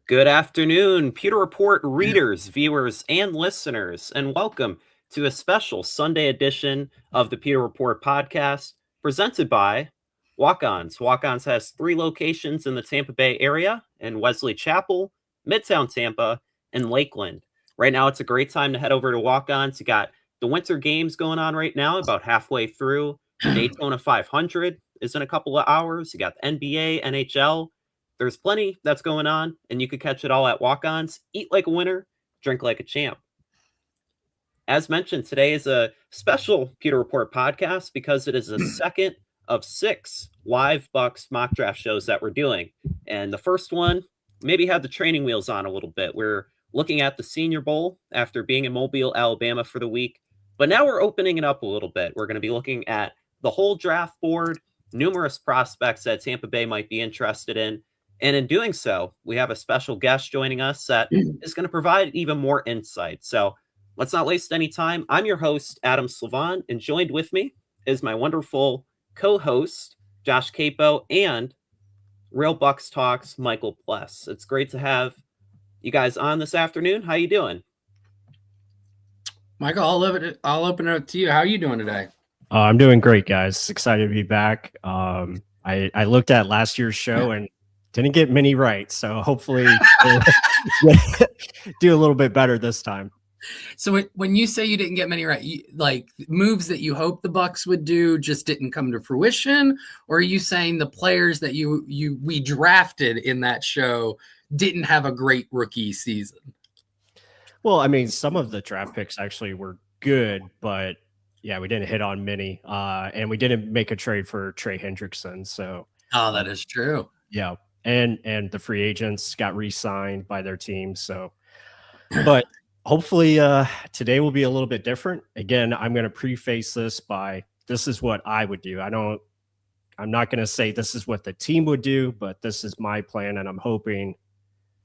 Good afternoon, Pewter Report readers, viewers, and listeners, and welcome to a special Sunday edition of the Pewter Report podcast presented by Walk-ons. Walk-ons has 3 locations in the Tampa Bay area in Wesley Chapel, Midtown Tampa, and Lakeland. Right now, it's a great time to head over to Walk-ons. You got the winter games going on right now, about halfway through. The Daytona 500 is in a couple of hours. You got the NBA, NHL. There's plenty that's going on, and you could catch it all at Walk-ons. Eat like a winner, drink like a champ. As mentioned, today is a special Pewter Report podcast because it is the second of 6 live Bucs mock draft shows that we're doing. And the first one maybe had the training wheels on a little bit. We're looking at the Senior Bowl after being in Mobile, Alabama for the week. But now we're opening it up a little bit. We're going to be looking at the whole draft board, numerous prospects that Tampa Bay might be interested in. And in doing so, we have a special guest joining us that is going to provide even more insight. So let's not waste any time. I'm your host, Adam Slivon, and joined with me is my wonderful co-host, Josh Queipo, and Real Bucs Talks, Michael Pless. It's great to have you guys on this afternoon. How you doing? Michael, I'll open it up to you. How are you doing today? I'm doing great, guys. Excited to be back. I looked at last year's show and didn't get many right, so hopefully do a little bit better this time. So when you say you didn't get many right, like moves that you hope the Bucs would do just didn't come to fruition, or are you saying the players that we drafted in that show didn't have a great rookie season? Well, I mean, some of the draft picks actually were good, but yeah, we didn't hit on many, and we didn't make a trade for Trey Hendrickson. So, that is true. Yeah. And the free agents got re-signed by their team. So, but hopefully today will be a little bit different. Again, I'm going to preface this by this is what I would do. I'm not going to say this is what the team would do, but this is my plan, and I'm hoping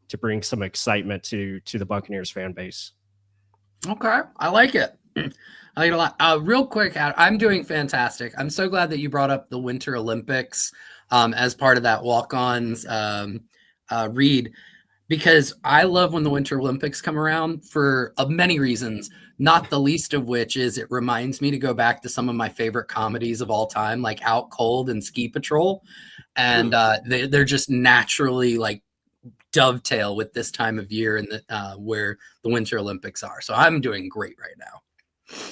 to bring some excitement to the Buccaneers fan base. Okay, I like it. I like it a lot. Real quick, I'm doing fantastic. I'm so glad that you brought up the Winter Olympics as part of that walk-ons read, because I love when the Winter Olympics come around for many reasons, not the least of which is it reminds me to go back to some of my favorite comedies of all time, like Out Cold and Ski Patrol. And they're just naturally like dovetail with this time of year and where the Winter Olympics are. So I'm doing great right now.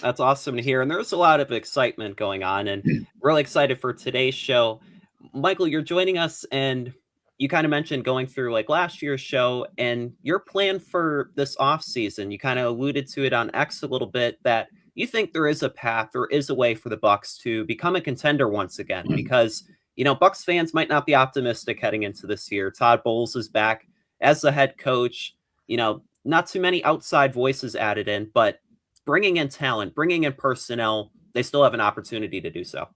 That's awesome to hear. And there's a lot of excitement going on, and really excited for today's show. Michael, you're joining us, and you kind of mentioned going through like last year's show and your plan for this offseason. You kind of alluded to it on X a little bit, that you think there is a path, there is a way for the Bucs to become a contender once again, because, you know, Bucs fans might not be optimistic heading into this year. Todd Bowles is back as the head coach. You know, not too many outside voices added in, but bringing in talent, bringing in personnel, they still have an opportunity to do so.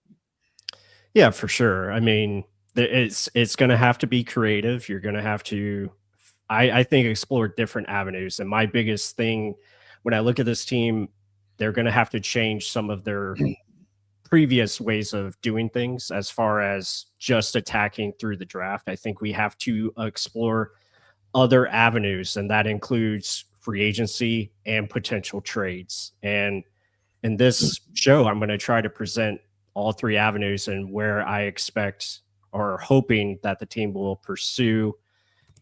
Yeah, for sure. I mean, it's going to have to be creative. You're going to have to, I think, explore different avenues. And my biggest thing when I look at this team, they're going to have to change some of their previous ways of doing things as far as just attacking through the draft. I think we have to explore other avenues, and that includes free agency and potential trades. And in this show, I'm going to try to present all 3 avenues and where I expect or hoping that the team will pursue.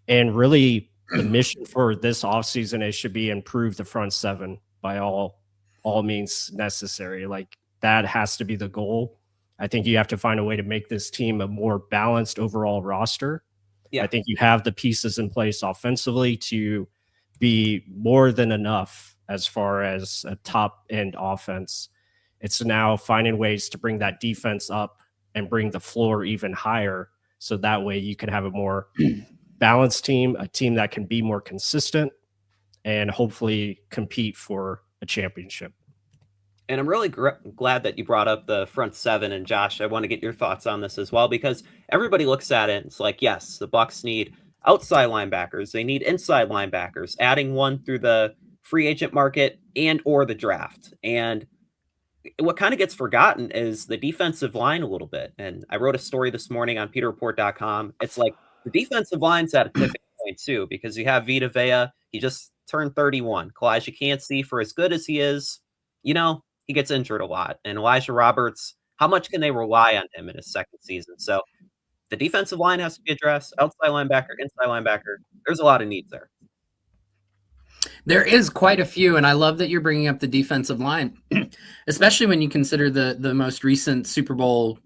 And really the mission for this offseason, it should be improve the front 7 by all means necessary. Like, that has to be the goal. I think you have to find a way to make this team a more balanced overall roster. Yeah. I think you have the pieces in place offensively to be more than enough as far as a top end offense. It's now finding ways to bring that defense up and bring the floor even higher. So that way you can have a more balanced team, a team that can be more consistent and hopefully compete for a championship. And I'm really glad that you brought up the front 7. And Josh, I want to get your thoughts on this as well, because everybody looks at it and it's like, yes, the Bucs need outside linebackers. They need inside linebackers, adding one through the free agent market and or the draft. And what kind of gets forgotten is the defensive line a little bit. And I wrote a story this morning on pewterreport.com. It's like the defensive line's at a tipping point too, because you have Vita Vea. He just turned 31. Kalijah Cansey, for as good as he is, he gets injured a lot. And Elijah Roberts, how much can they rely on him in his second season? So the defensive line has to be addressed. Outside linebacker, inside linebacker. There's a lot of needs there. There is quite a few, and I love that you're bringing up the defensive line, especially when you consider the most recent Super Bowl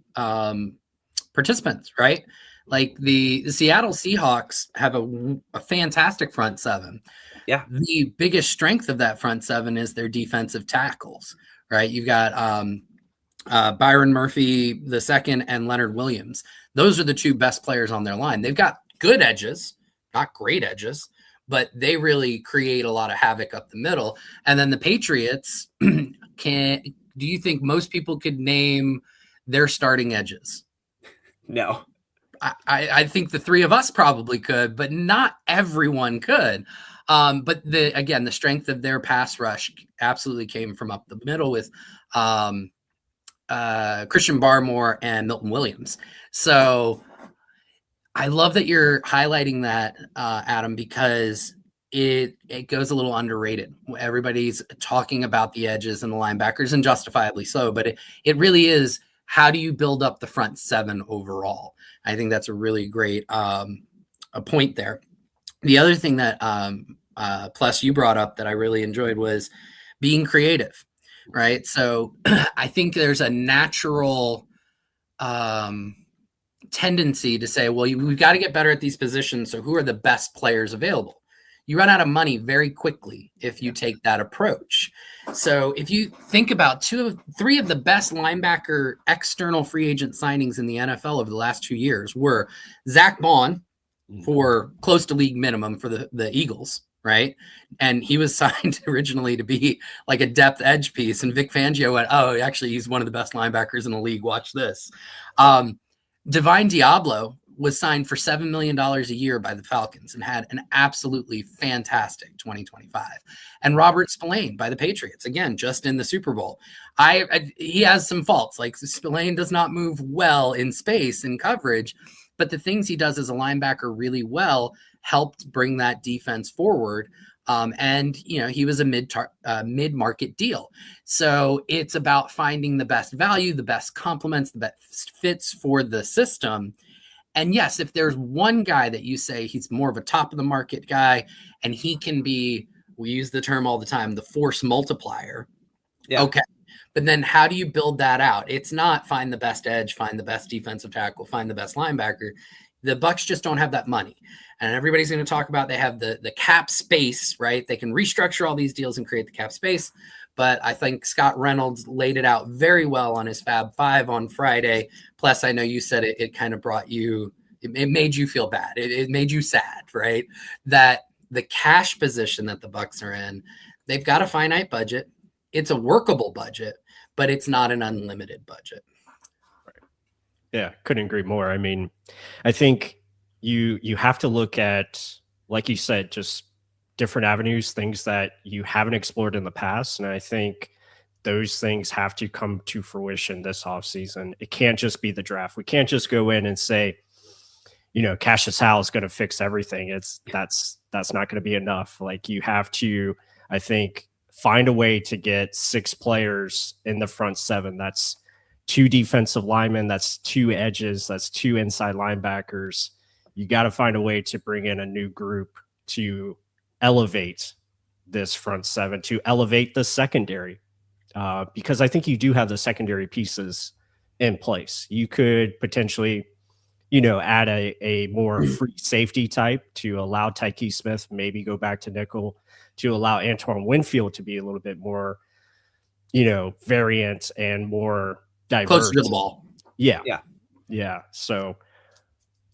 participants, right? Like the Seattle Seahawks have a fantastic front seven. Yeah. The biggest strength of that front seven is their defensive tackles, right? You've got Byron Murphy II and Leonard Williams. Those are the two best players on their line. They've got good edges, not great edges, but they really create a lot of havoc up the middle. And then the Patriots, do you think most people could name their starting edges? No. I think the three of us probably could, but not everyone could. But the strength of their pass rush absolutely came from up the middle with Christian Barmore and Milton Williams. So I love that you're highlighting that, Adam, because it goes a little underrated. Everybody's talking about the edges and the linebackers, and justifiably so, but it really is, how do you build up the front seven overall? I think that's a really great a point there. The other thing that Pless you brought up that I really enjoyed was being creative, right? So I think there's a natural tendency to say, well, we've got to get better at these positions. So who are the best players available? You run out of money very quickly if you take that approach. So if you think about three of the best linebacker external free agent signings in the NFL over the last 2 years were Zach Bond for close to league minimum for the Eagles, right? And he was signed originally to be like a depth edge piece. And Vic Fangio went, oh, actually, he's one of the best linebackers in the league. Watch this. Divine Diablo was signed for $7 million a year by the Falcons and had an absolutely fantastic 2025. And Robert Spillane by the Patriots, again, just in the Super Bowl. He has some faults. Like Spillane does not move well in space and coverage, but the things he does as a linebacker really well helped bring that defense forward. And he was a mid-market deal. So it's about finding the best value, the best complements, the best fits for the system. And yes, if there's one guy that you say he's more of a top of the market guy and he can be, we use the term all the time, the force multiplier. Yeah. Okay. But then how do you build that out? It's not find the best edge, find the best defensive tackle, find the best linebacker. The Bucs just don't have that money. And everybody's going to talk about they have the cap space, right? They can restructure all these deals and create the cap space. But I think Scott Reynolds laid it out very well on his Fab Five on Friday. Plus, I know you said it kind of brought you, it made you feel bad. It made you sad, right? That the cash position that the Bucs are in, they've got a finite budget. It's a workable budget, but it's not an unlimited budget. Right. Yeah, couldn't agree more. I mean, I think you have to look at, like you said, just different avenues, things that you haven't explored in the past. And I think those things have to come to fruition this offseason. It can't just be the draft. We can't just go in and say, Cassius Howell is going to fix everything. That's not going to be enough. Like, you have to, I think, find a way to get 6 players in the front seven. That's 2 defensive linemen. That's 2 edges. That's 2 inside linebackers. You got to find a way to bring in a new group to elevate this front seven, to elevate the secondary, because I think you do have the secondary pieces in place. You could potentially, add a more free safety type to allow Tyke Smith maybe go back to nickel, to allow Antoine Winfield to be a little bit more, variant and more diverse. Closer to the ball. Yeah. So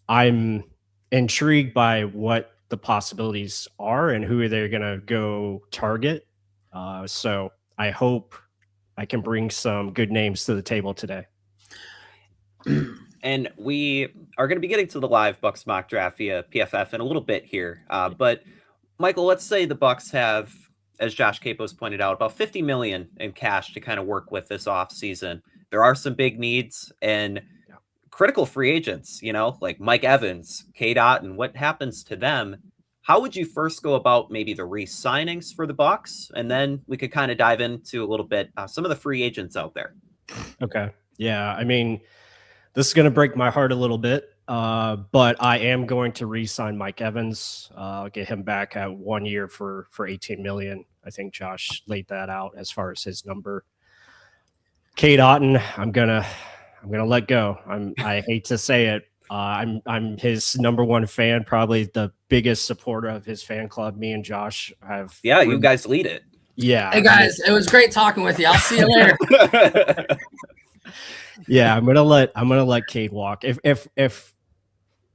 I'm intrigued by what the possibilities are and who they're going to go target. So I hope I can bring some good names to the table today. And we are going to be getting to the live Bucs mock draft via PFF in a little bit here. But Michael, let's say the Bucs have, as Josh Queipo's pointed out, about $50 million in cash to kind of work with this offseason. There are some big needs and critical free agents, like Mike Evans, K-Dot, and what happens to them how would you first go about maybe the re-signings for the Bucs, and then we could kind of dive into a little bit some of the free agents out there. Okay. Yeah. I mean, this is going to break my heart a little bit, but I am going to re-sign Mike Evans. I'll get him back at 1 year for 18 million. I think Josh laid that out as far as his number. Cade Otton, I'm gonna let go. I hate to say it. I'm his number one fan, probably the biggest supporter of his fan club. Me and Josh have. Yeah, you guys lead it. Yeah. Hey guys, it was great talking with you. I'll see you later. Yeah, I'm gonna let Cade walk. If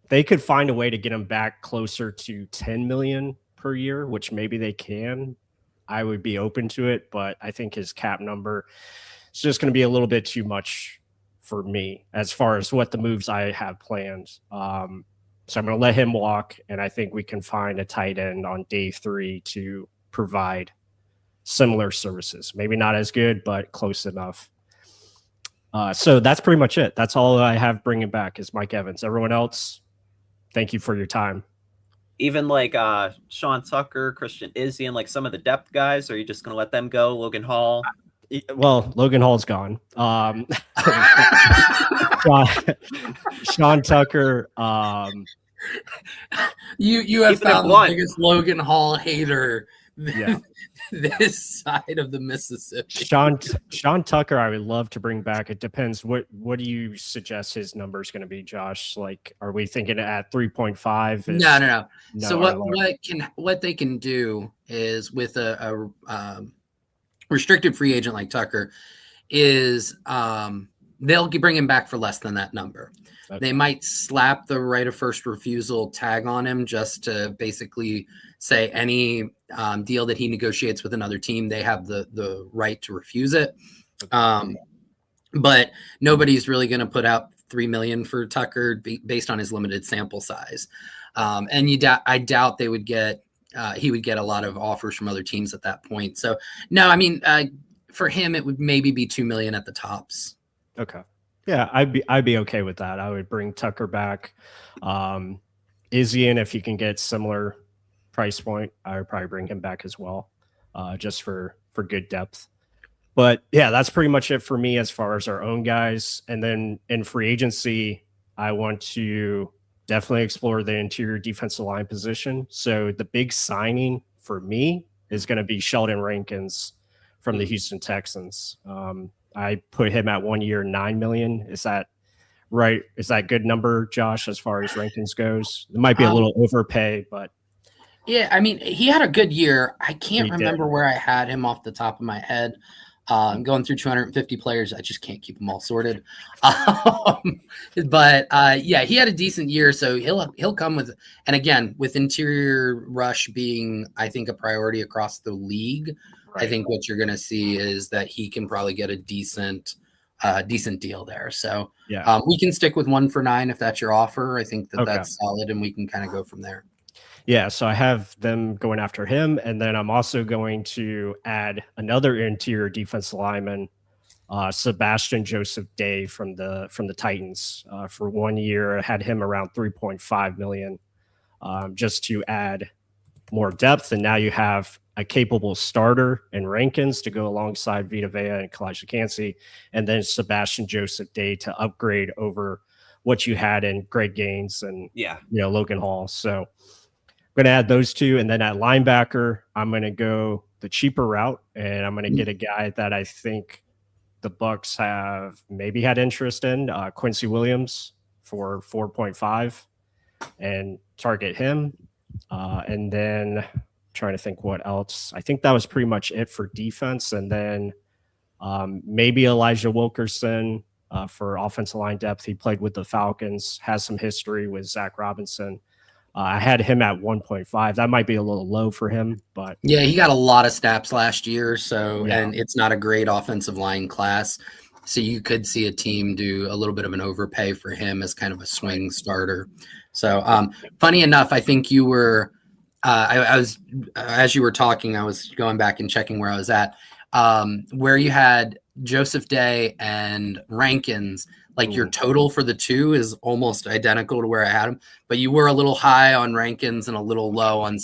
they could find a way to get him back closer to 10 million per year, which maybe they can, I would be open to it. But I think his cap number is just going to be a little bit too much for me as far as what the moves I have planned. So I'm going to let him walk, and I think we can find a tight end on day 3 to provide similar services. Maybe not as good, but close enough. So that's pretty much it. That's all I have bringing back is Mike Evans. Everyone else, thank you for your time. Even like Sean Tucker, Christian Izzy, and like some of the depth guys, are you just going to let them go? Logan Hall? Well, Logan Hall's gone. Sean Tucker. You have Keeping it found the blunt. biggest Logan Hall hater Yeah. this side of the Mississippi. Sean Tucker, I would love to bring back. It depends. What do you suggest his number is going to be, Josh? Like, are we thinking at 3.5? No. No, So our what they can do is with a restricted free agent like Tucker is they'll bring him back for less than that number. Okay. They might slap the right of first refusal tag on him just to basically say any deal that he negotiates with another team, they have the right to refuse it. But nobody's really going to put out $3 million for Tucker based on his limited sample size. And I doubt they would get he would get a lot of offers from other teams at that point. So no, I mean for him it would maybe be $2 million at the tops. Okay. Yeah, I'd be okay with that. I would bring Tucker back. Izzy, and if you can get similar price point, I would probably bring him back as well, just for good depth. But yeah, that's pretty much it for me as far as our own guys. And then in free agency, I want to definitely explore the interior defensive line position. So the big signing for me is going to be Sheldon Rankins from the Houston Texans. I put him at 1 year, $9 million. Is that right? Is that a good number, Josh, as far as Rankins goes? It might be a little overpay, but yeah, I mean, he had a good year. I can't remember where I had him off the top of my head. Going through 250 players, I just can't keep them all sorted. But yeah, he had a decent year, so he'll come with. And again, with interior rush being, I think, a priority across the league, right. I think what you're going to see is that he can probably get a decent deal there. So yeah, we can stick with 1 for 9 if that's your offer. I think that's solid, and we can kind of go from there. Yeah, so I have them going after him, and then I'm also going to add another interior defensive lineman, Sebastian Joseph Day from the Titans. For 1 year, I had him around 3.5 million, just to add more depth. And now you have a capable starter in Rankins to go alongside Vita Vea and Kalijah Cansey, and then Sebastian Joseph Day to upgrade over what you had in Greg Gaines and Logan Hall. So I'm going to add those two. And then at linebacker, I'm going to go the cheaper route, and I'm going to get a guy that I think the Bucs have maybe had interest in, Quincy Williams for 4.5, and target him. And then trying to think what else. I think that was pretty much it for defense. And then maybe Elijah Wilkerson for offensive line depth. He played with the Falcons, has some history with Zach Robinson. I had him at 1.5. That might be a little low for him, but yeah, he got a lot of snaps last year. So, and it's not a great offensive line class. So you could see a team do a little bit of an overpay for him as kind of a swing starter. So funny enough, I think you were, I was, as you were talking, I was going back and checking where I was at, where you had Joseph Day and Rankins. Like your total for the two is almost identical to where I had him, but you were a little high on Rankins and a little low on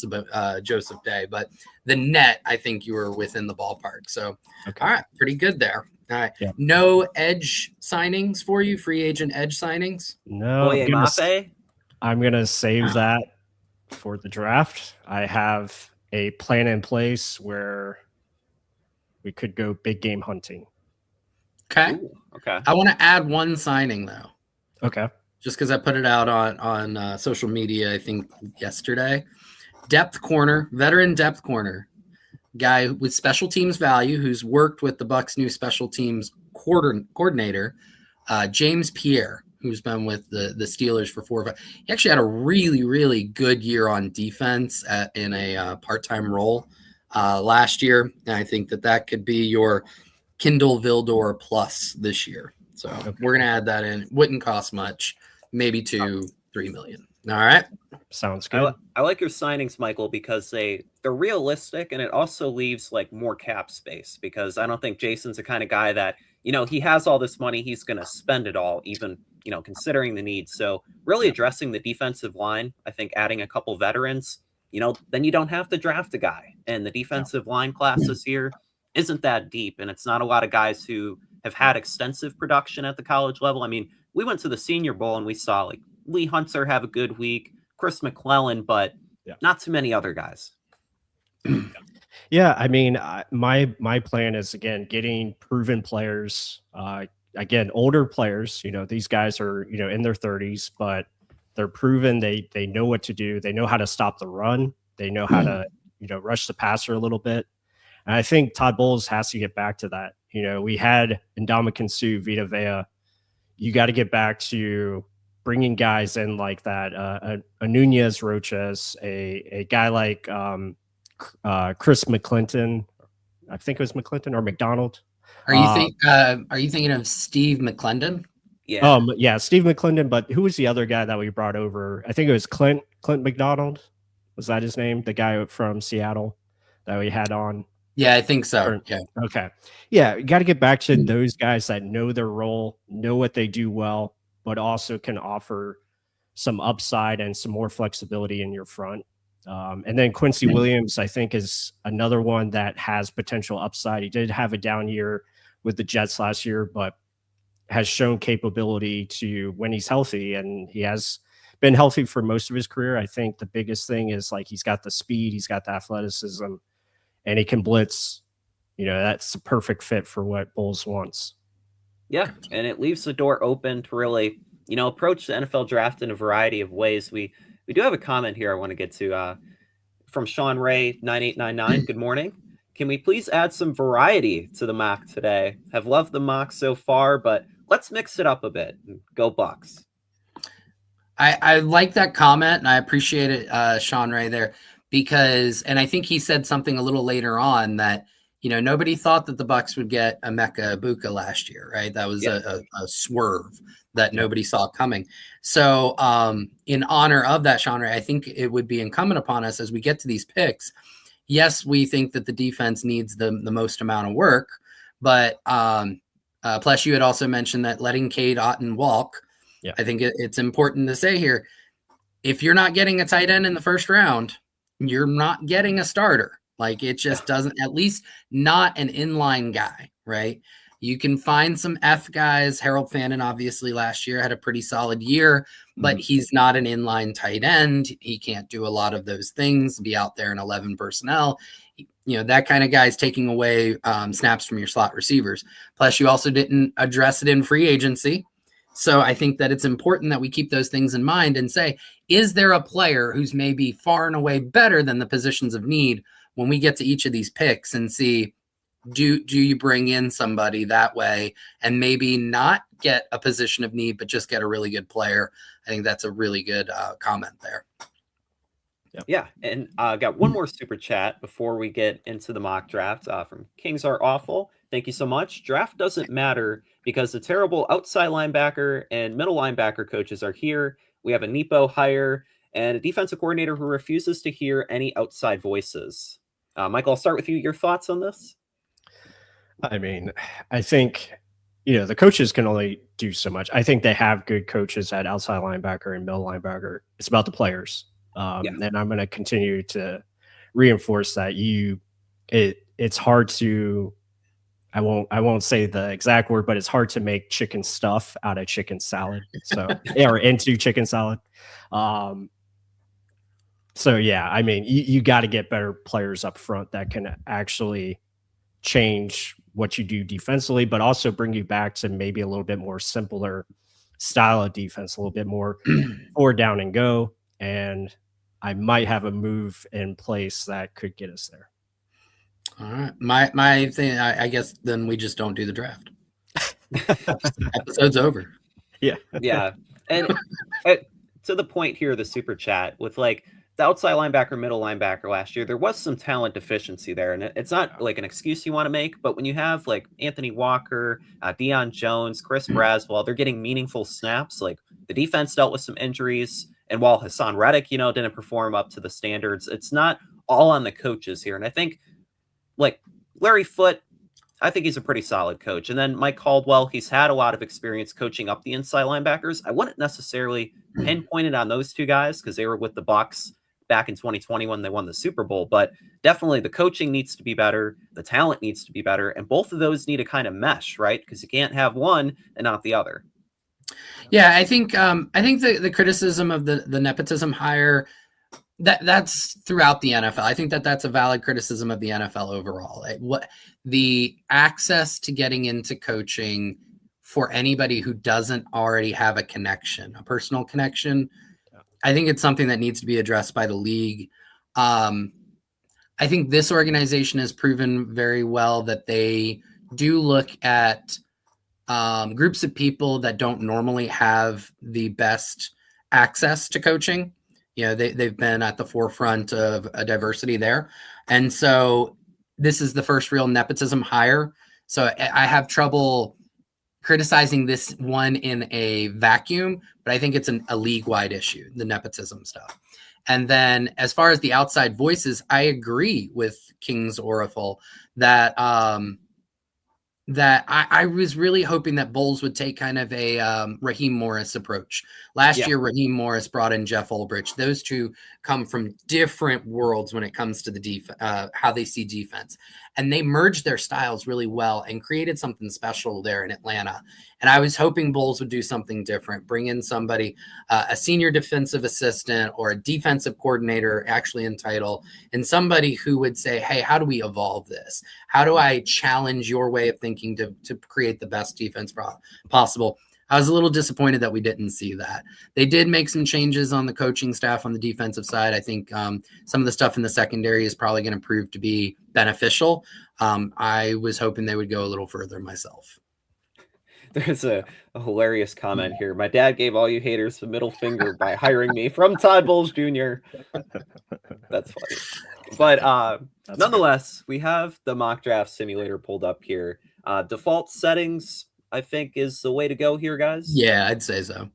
Joseph Day. But the net, I think you were within the ballpark. So, All right, pretty good there. All right, no edge signings for you, free agent edge signings? No, I'm gonna save that for the draft. I have a plan in place where we could go big game hunting. Okay. Ooh, okay. I want to add one signing though. Okay. Just because I put it out on social media, I think yesterday. Depth corner, veteran depth corner, guy with special teams value who's worked with the Bucs' new special teams coordinator, James Pierre, who's been with the Steelers for 4 or 5. He actually had a really, really good year on defense in a part-time role last year. And I think that could be your Kindle Vildor plus this year. So we're going to add that in. Wouldn't cost much, maybe $2-3 million. All right. Sounds good. I like your signings, Michael, because they're realistic, and it also leaves like more cap space, because I don't think Jason's the kind of guy that, he has all this money, he's going to spend it all, even, considering the needs. So really addressing the defensive line, I think adding a couple veterans, then you don't have to draft a guy. And the defensive line class this year isn't that deep, and it's not a lot of guys who have had extensive production at the college level. I mean, we went to the Senior Bowl and we saw like Lee Hunter have a good week, Chris McClellan, but not too many other guys. Yeah, I mean, my plan is, again, getting proven players, again, older players. These guys are, in their 30s, but they're proven. They know what to do. They know how to stop the run. They know how to, rush the passer a little bit. And I think Todd Bowles has to get back to that. We had Ndamukong Suh, Vita Vea. You got to get back to bringing guys in like that. A Nunez Roches, a guy like Chris McClinton. I think it was McClinton or McDonald. Are you thinking of Steve McClendon? Yeah. Yeah, Steve McClendon. But who was the other guy that we brought over? I think it was Clint McDonald. Was that his name? The guy from Seattle that we had on. Yeah, I think so. Yeah. Okay. Yeah, you got to get back to those guys that know their role, know what they do well, but also can offer some upside and some more flexibility in your front. And then Quincy Williams, I think, is another one that has potential upside. He did have a down year with the Jets last year, but has shown capability to when he's healthy, and he has been healthy for most of his career. I think the biggest thing is like he's got the speed, he's got the athleticism, and he can blitz. That's the perfect fit for what Bowles wants. Yeah, and it leaves the door open to really, approach the NFL draft in a variety of ways. We do have a comment here I want to get to from Sean Ray 9899. Good morning. Can we please add some variety to the mock today? Have loved the mock so far, but let's mix it up a bit. Go Bucs. I like that comment, and I appreciate it, Sean Ray there, because, and I think he said something a little later on that, nobody thought that the Bucs would get Emeka Egbuka last year, right? That was a swerve that nobody saw coming. So in honor of that, Sean Ray, I think it would be incumbent upon us as we get to these picks. Yes, we think that the defense needs the most amount of work, but plus you had also mentioned that letting Cade Otton walk. Yeah. I think it's important to say here, if you're not getting a tight end in the first round, you're not getting a starter. Like it just doesn't, at least not an inline guy, right? You can find some F guys. Harold Fannin, obviously, last year had a pretty solid year, but he's not an inline tight end. He can't do a lot of those things, be out there in 11 personnel. That kind of guy is taking away snaps from your slot receivers. Plus, you also didn't address it in free agency. So I think that it's important that we keep those things in mind and say, is there a player who's maybe far and away better than the positions of need when we get to each of these picks, and see, do you bring in somebody that way and maybe not get a position of need, but just get a really good player? I think that's a really good comment there. Yeah. And got one more super chat before we get into the mock draft from Kings Are Awful. Thank you so much. Draft doesn't matter because the terrible outside linebacker and middle linebacker coaches are here. We have a Nepo hire and a defensive coordinator who refuses to hear any outside voices. Michael, I'll start with you. Your thoughts on this? I mean, I think the coaches can only do so much. I think they have good coaches at outside linebacker and middle linebacker. It's about the players. And I'm going to continue to reinforce that it's hard to, I won't say the exact word, but it's hard to make chicken stuff out of chicken salad. So, or into chicken salad. So yeah, I mean, you got to get better players up front that can actually change what you do defensively, but also bring you back to maybe a little bit more simpler style of defense, a little bit more forward down and go. And I might have a move in place that could get us there. All right. My thing, I guess then we just don't do the draft. Episode's over. Yeah. And to the point here, the super chat with like the outside linebacker, middle linebacker last year, there was some talent deficiency there. And it's not like an excuse you want to make, but when you have like Anthony Walker, Deion Jones, Chris Braswell, they're getting meaningful snaps. Like the defense dealt with some injuries. And while Hassan Reddick, didn't perform up to the standards, it's not all on the coaches here. And I think like Larry Foote, I think he's a pretty solid coach. And then Mike Caldwell, he's had a lot of experience coaching up the inside linebackers. I wouldn't necessarily pinpoint it on those two guys because they were with the Bucs back in 2020 when they won the Super Bowl. But definitely the coaching needs to be better. The talent needs to be better. And both of those need to kind of mesh, right? Because you can't have one and not the other. Yeah, I think the criticism of the nepotism hire, that's throughout the NFL. I think that's a valid criticism of the NFL overall. What the access to getting into coaching for anybody who doesn't already have a connection, a personal connection, I think it's something that needs to be addressed by the league. I think this organization has proven very well that they do look at groups of people that don't normally have the best access to coaching. They've been at the forefront of a diversity there. And so this is the first real nepotism hire. So I have trouble criticizing this one in a vacuum, but I think it's a league-wide issue, the nepotism stuff. And then as far as the outside voices, I agree with King's Oracle that I was really hoping that Bowles would take kind of a Raheem Morris approach. Last year, Raheem Morris brought in Jeff Ulbrich. Those two come from different worlds when it comes to the how they see defense. And they merged their styles really well and created something special there in Atlanta. And I was hoping Bowles would do something different, bring in somebody, a senior defensive assistant or a defensive coordinator actually in title, and somebody who would say, hey, how do we evolve this? How do I challenge your way of thinking to create the best defense possible? I was a little disappointed that we didn't see that. They did make some changes on the coaching staff on the defensive side. I think some of the stuff in the secondary is probably going to prove to be beneficial. I was hoping they would go a little further myself. There's a hilarious comment here. My dad gave all you haters the middle finger by hiring me from Todd Bowles Jr. That's funny. But nonetheless, we have the mock draft simulator pulled up here. Default settings, I think, is the way to go here, guys. Yeah, I'd say so.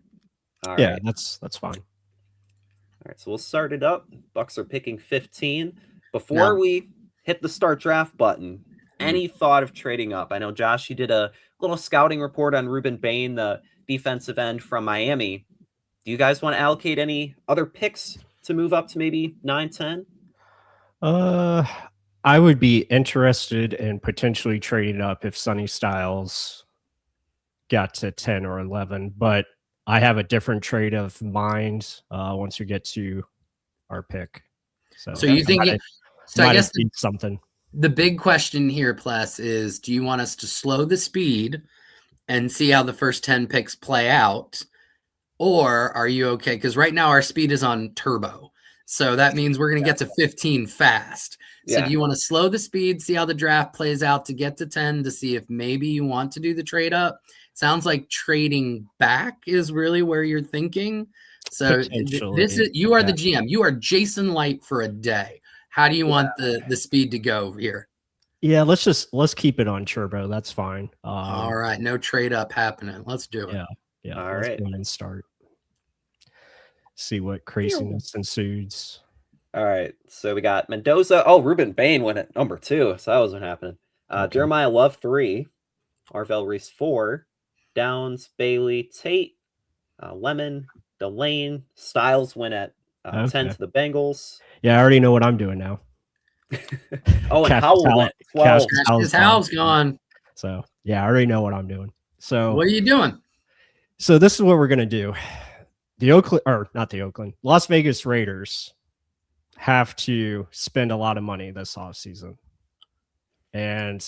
All right. Yeah, that's fine. All right, so we'll start it up. Bucs are picking 15. Before we hit the start draft button, any thought of trading up? I know, Josh, you did a little scouting report on Ruben Bain, the defensive end from Miami. Do you guys want to allocate any other picks to move up to maybe 9, 10? I would be interested in potentially trading up if Sonny Styles got to 10 or 11, but I have a different trade of mind once we get to our pick. So you think I guess something. The big question here, Pless, is do you want us to slow the speed and see how the first 10 picks play out? Or are you okay? Because right now our speed is on turbo. So that means we're going to get to 15 fast. So do you want to slow the speed, see how the draft plays out to get to 10 to see if maybe you want to do the trade up? Sounds like trading back is really where you're thinking. So this is you are the GM. You are Jason Light for a day. How do you want the speed to go here? Yeah, let's keep it on turbo. That's fine. All right, no trade up happening. Let's do it. Yeah. All let's right, go and start. See what craziness ensues. All right, so we got Mendoza. Oh, Ruben Bain went at number 2, so that wasn't happening. Okay. Jeremiah Love 3, Arvell Reese 4, Downs, Bailey, Tate, Lemon, Delane, Styles went at 10 to the Bengals. Yeah, I already know what I'm doing now. Oh, and Howell went 12. His Howell's gone. So yeah, I already know what I'm doing. So what are you doing? So this is what we're gonna do. Las Vegas Raiders have to spend a lot of money this offseason. And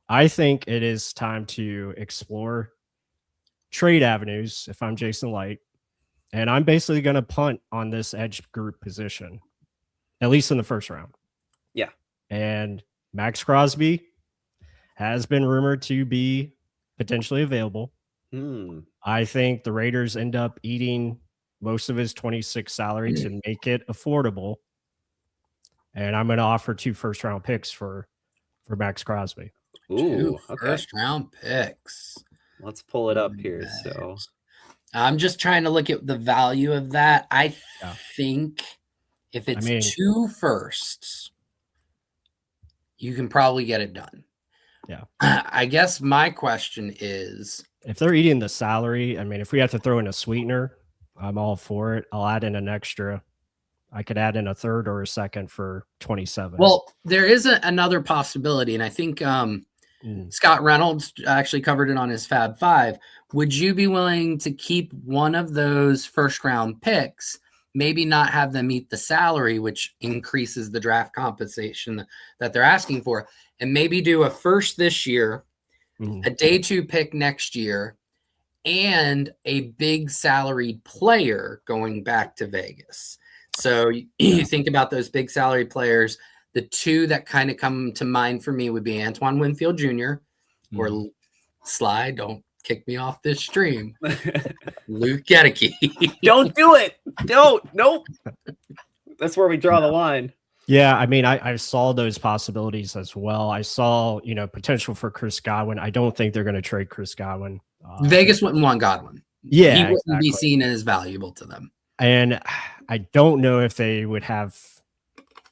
I think it is time to explore trade avenues if I'm Jason Light. And I'm basically going to punt on this edge group position, at least in the first round. Yeah. And Max Crosby has been rumored to be potentially available. I think the Raiders end up eating most of his 26 salary to make it affordable. And I'm going to offer 2 first-round picks for Max Crosby. Ooh, 2 first-round picks. Let's pull it up here. So I'm just trying to look at the value of that. I think if it's 2 firsts, you can probably get it done. Yeah. I guess my question is, if they're eating the salary, I mean, if we have to throw in a sweetener, I'm all for it. I'll add in an extra. I could add in a third or a second for 27. Well, there is another possibility, and I think Scott Reynolds actually covered it on his Fab 5. Would you be willing to keep one of those first-round picks, maybe not have them eat the salary, which increases the draft compensation that they're asking for, and maybe do a first this year, a day 2 pick next year, and a big salaried player going back to Vegas? So you think about those big salary players. The 2 that kind of come to mind for me would be Antoine Winfield Jr. or Sly. Don't kick me off this stream. Luke Gedeke. Don't do it. Don't. Nope. That's where we draw the line. Yeah, I mean, I saw those possibilities as well. I saw, potential for Chris Godwin. I don't think they're going to trade Chris Godwin. Vegas wouldn't want Godwin. Yeah, he wouldn't be seen as valuable to them. And I don't know if they would have.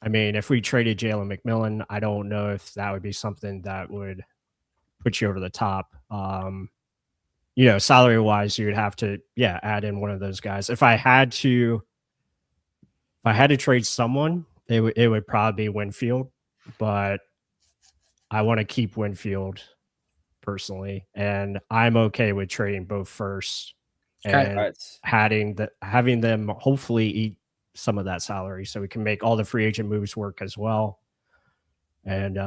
I mean, if we traded Jalen McMillan, I don't know if that would be something that would put you over the top. Salary wise, you would have to, add in one of those guys. If I had to trade someone, it would probably be Winfield, but I want to keep Winfield personally, and I'm okay with trading both first and having them hopefully eat some of that salary so we can make all the free agent moves work as well. And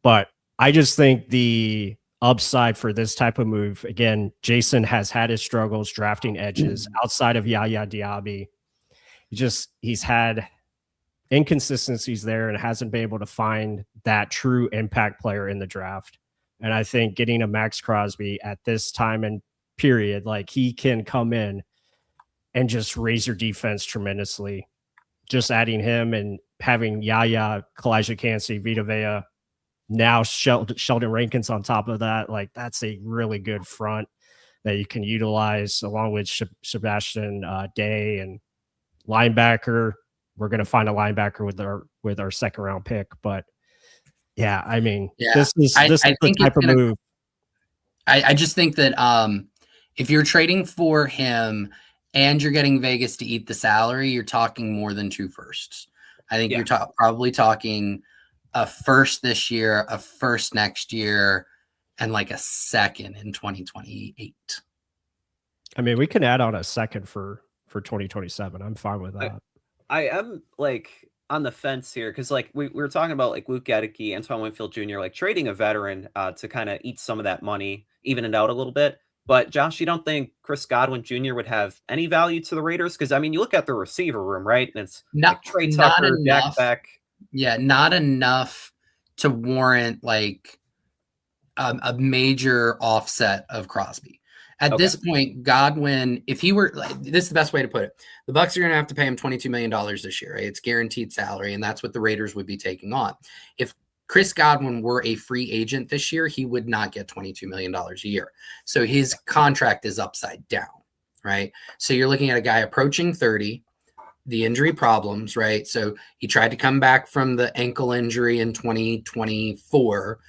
but I just think the upside for this type of move, again, Jason has had his struggles drafting edges outside of Yaya Diaby. He's had inconsistencies there and hasn't been able to find that true impact player in the draft. And I think getting a Max Crosby at this time and period, like, he can come in and just raise your defense tremendously. Just adding him and having Yaya, Kalijah Kancey, Vita Vea, now Sheldon Rankins on top of that, like, that's a really good front that you can utilize along with Sebastian Day and linebacker. We're going to find a linebacker with our second round pick, but yeah, I mean, this is the type of move. I just think that if you're trading for him and you're getting Vegas to eat the salary, you're talking more than 2 firsts. I think you're probably talking a first this year, a first next year, and like a second in 2028. I mean, we can add on a second for 2027. I'm fine with that. I am on the fence here because we were talking about Luke Gedeke, Antoine Winfield Jr., trading a veteran to kind of eat some of that money, even it out a little bit. But Josh, you don't think Chris Godwin Jr. would have any value to the Raiders? Because I mean, you look at the receiver room, right? And it's Trey Tucker, Dak Beck. Yeah, not enough to warrant a major offset of Crosby. At this point, Godwin, if he were, this is the best way to put it. The Bucs are going to have to pay him $22 million this year. Right? It's guaranteed salary, and that's what the Raiders would be taking on. If Chris Godwin were a free agent this year, he would not get $22 million a year. So his contract is upside down, right? So you're looking at a guy approaching 30, the injury problems, right? So he tried to come back from the ankle injury in 2024.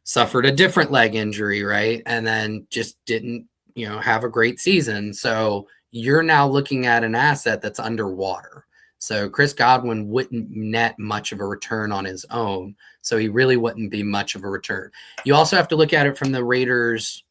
suffered a different leg injury, right? And then just didn't, have a great season. So you're now looking at an asset that's underwater. So Chris Godwin wouldn't net much of a return on his own. So he really wouldn't be much of a return. You also have to look at it from the Raiders,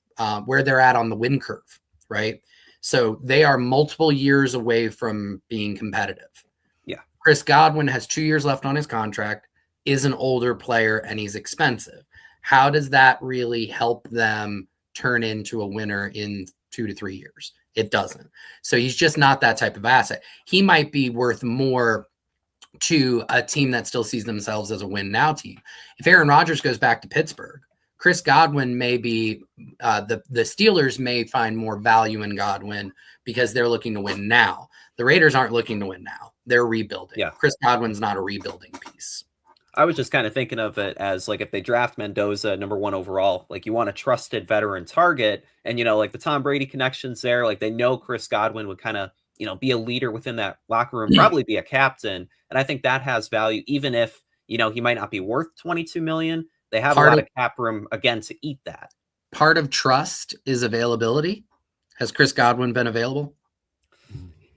where they're at on the win curve, right? So they are multiple years away from being competitive. Yeah. Chris Godwin has 2 years left on his contract, is an older player, and he's expensive. How does that really help them turn into a winner in 2 to 3 years? It doesn't. So he's just not that type of asset. He might be worth more to a team that still sees themselves as a win now team. If Aaron Rodgers goes back to Pittsburgh, Chris Godwin may be the Steelers may find more value in Godwin because they're looking to win now. The Raiders aren't looking to win now. They're rebuilding. Yeah. Chris Godwin's not a rebuilding piece. I was just kind of thinking of it as like if they draft Mendoza number 1 overall, like you want a trusted veteran target, and like the Tom Brady connections there, like they know Chris Godwin would kind of be a leader within that locker room, probably be a captain, and I think that has value even if he might not be worth 22 million. They have a lot of cap room again to eat that. Part of trust is availability. Has Chris Godwin been available?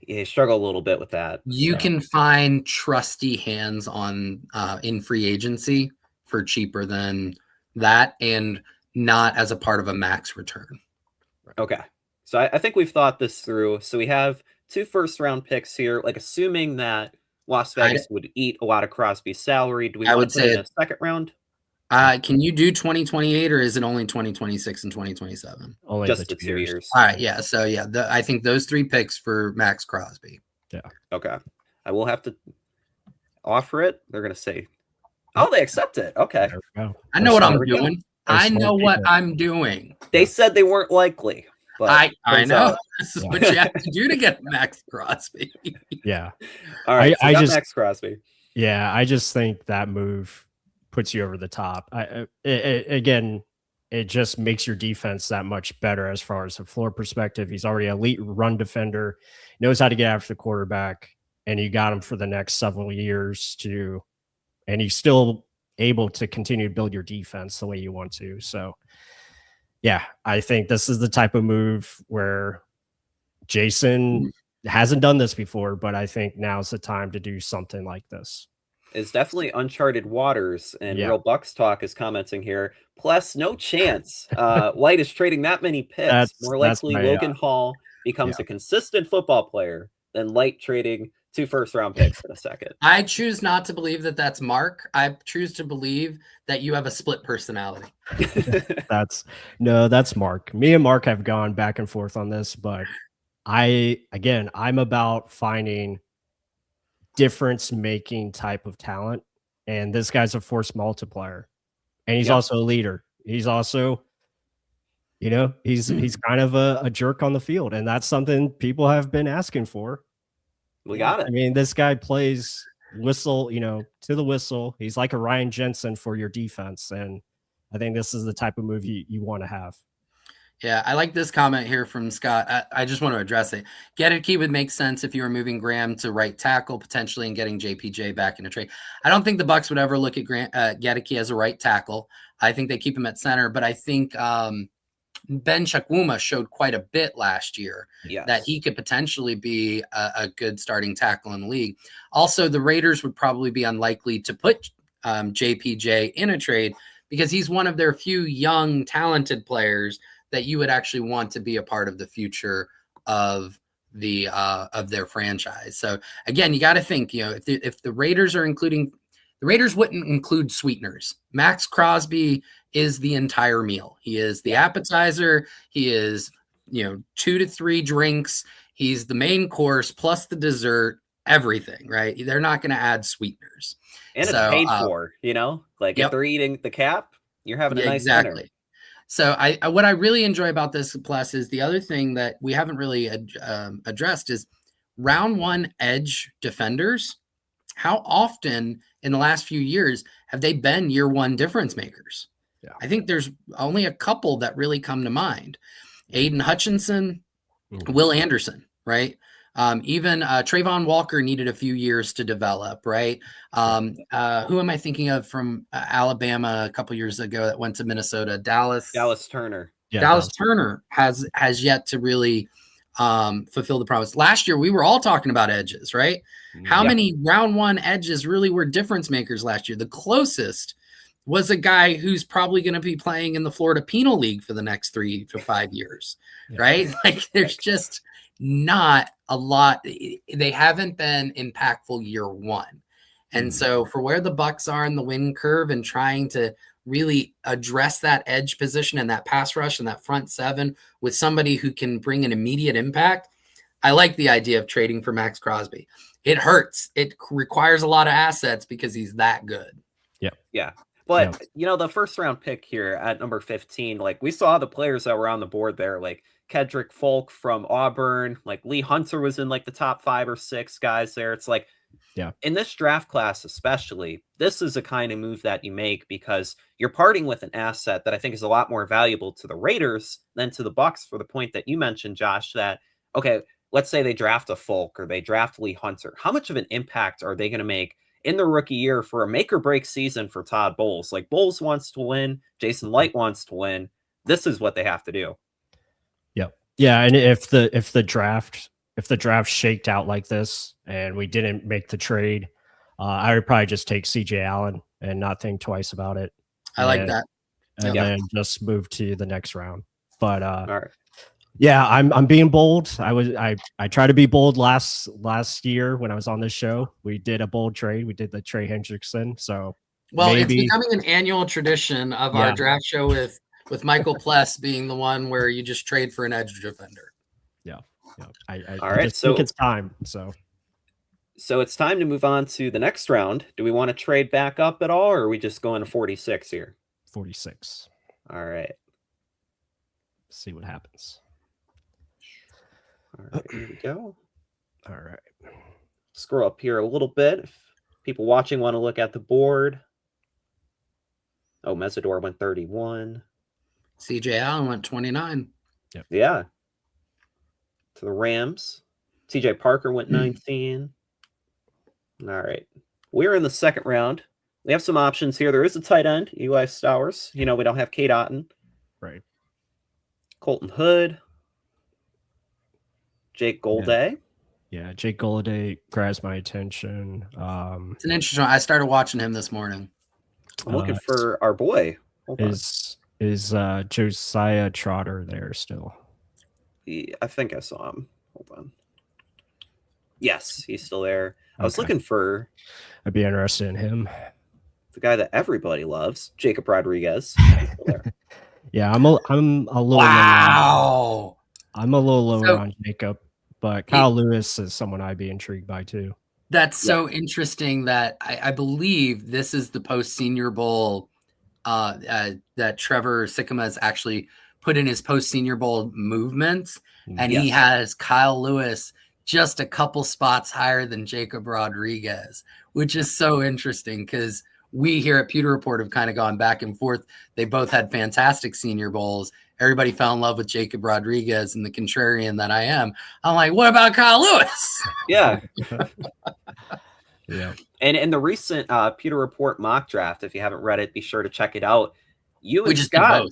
Yeah, struggle a little bit with that. You can find trusty hands on in free agency for cheaper than that, and not as a part of a max return. Okay, so I think we've thought this through. So we have 2 first-round picks here. Like assuming that Las Vegas would eat a lot of Crosby's salary, do we want to put in a second round? Can you do 2028, or is it only 2026 and 2027? Only just the 2 years. All right, yeah. So yeah, I think those 3 picks for Max Crosby. Yeah. Okay. I will have to offer it. They're gonna say, "Oh, they accept it." Okay. I know what I'm doing. I know what I'm doing. They said they weren't likely. But I know. This is what you have to do to get Max Crosby. Yeah. All right. I just Max Crosby. Yeah, I just think that move puts you over the top. Again, it just makes your defense that much better as far as a floor perspective. He's already an elite run defender, knows how to get after the quarterback, and you got him for the next several years and he's still able to continue to build your defense the way you want to. So yeah, I think this is the type of move where Jason hasn't done this before, but I think now's the time to do something like this. It's definitely uncharted waters, and Real Bucs Talk is commenting here. Plus, no chance White is trading that many picks. More likely Logan Hall becomes a consistent football player than Light trading 2 first-round picks in a second. I choose not to believe that that's Mark. I choose to believe that you have a split personality. That's Mark. Me and Mark have gone back and forth on this, but I'm about finding difference-making type of talent, and this guy's a force multiplier, and he's also a leader. He's also, he's kind of a jerk on the field, and that's something people have been asking for. We got it. I mean, this guy plays whistle, to the whistle. He's like a Ryan Jensen for your defense, and I think this is the type of move you want to have. Yeah, I like this comment here from Scott. I just want to address it. Gedeke would make sense if you were moving Graham to right tackle potentially and getting JPJ back in a trade. I don't think the Bucs would ever look at Gedeke as a right tackle. I think they keep him at center, but I think Ben Chukwuma showed quite a bit last year that he could potentially be a good starting tackle in the league. Also, the Raiders would probably be unlikely to put JPJ in a trade because he's one of their few young, talented players that you would actually want to be a part of the future of their franchise. So again, you got to think, if the Raiders are including, the Raiders wouldn't include sweeteners. Max Crosby is the entire meal. He is the appetizer. He is, 2 to 3 drinks. He's the main course plus the dessert, everything, right? They're not going to add sweeteners. And it's paid for, if they're eating the cap, you're having a nice dinner. So what I really enjoy about this Pless is the other thing that we haven't really addressed is round 1 edge defenders. How often in the last few years have they been year 1 difference makers? Yeah. I think there's only a couple that really come to mind. Aiden Hutchinson, Will Anderson, right? Even Trayvon Walker needed a few years to develop, right? Who am I thinking of from Alabama a couple years ago that went to Minnesota? Dallas Turner. Yeah, Dallas Turner has yet to really fulfill the promise. Last year, we were all talking about edges, right? How many round one edges really were difference makers last year? The closest was a guy who's probably going to be playing in the Florida Penal League for the next 3 to 5 years, right? Like there's just not a lot. They haven't been impactful year one. And so for where the Bucs are in the win curve and trying to really address that edge position and that pass rush and that front seven with somebody who can bring an immediate impact, I like the idea of trading for Max Crosby. It hurts. It requires a lot of assets because he's that good. Yeah. But, the first round pick here at number 15, like we saw the players that were on the board there, like Kedrick Folk from Auburn, like Lee Hunter was in like the top 5 or 6 guys there. It's like, in this draft class especially, this is a kind of move that you make because you're parting with an asset that I think is a lot more valuable to the Raiders than to the Bucs, for the point that you mentioned, Josh, that, okay, let's say they draft a Folk or they draft Lee Hunter. How much of an impact are they going to make in the rookie year for a make or break season for Todd Bowles? Like Bowles wants to win, Jason Light wants to win. This is what they have to do. Yeah. And if the draft shaked out like this and we didn't make the trade, I would probably just take CJ Allen and not think twice about it. I like that. And then just move to the next round. But all right. Yeah, I'm being bold. I tried to be bold last year when I was on this show. We did a bold trade. We did the Trey Hendrickson. So it's becoming an annual tradition of our draft show with Michael Pless being the one where you just trade for an edge defender. Yeah. I just think it's time. So it's time to move on to the next round. Do we want to trade back up at all, or are we just going to 46 here? 46. All right. See what happens. All right, here we go. All right. Scroll up here a little bit. If people watching want to look at the board. Oh, Mesidor went 31. CJ Allen went 29. Yep. Yeah. To the Rams. TJ Parker went 19. All right. We're in the second round. We have some options here. There is a tight end, Eli Stowers. We don't have Kate Otten. Right. Colton Hood. Jake Golday. Yeah, Jake Golday grabs my attention. It's an interesting one. I started watching him this morning. I'm looking for our boy. Is Josiah Trotter there still? I think I saw him. Hold on. Yes, he's still there. I was looking for... I'd be interested in him. The guy that everybody loves, Jacob Rodriguez. He's still there. Yeah, I'm a little... Wow! I'm a little lower on Jacob, but Kyle Lewis is someone I'd be intrigued by too. That's so interesting that I believe this is the post-Senior Bowl that Trevor Sikkema has actually put in his post-Senior Bowl movements, and he has Kyle Lewis just a couple spots higher than Jacob Rodriguez, which is so interesting because we here at Pewter Report have kind of gone back and forth. They both had fantastic Senior Bowls. Everybody fell in love with Jacob Rodriguez, and the contrarian that I am, I'm like, what about Kyle Lewis? Yeah. Yeah. And in the recent Pewter Report mock draft, if you haven't read it, be sure to check it out. You and Scott,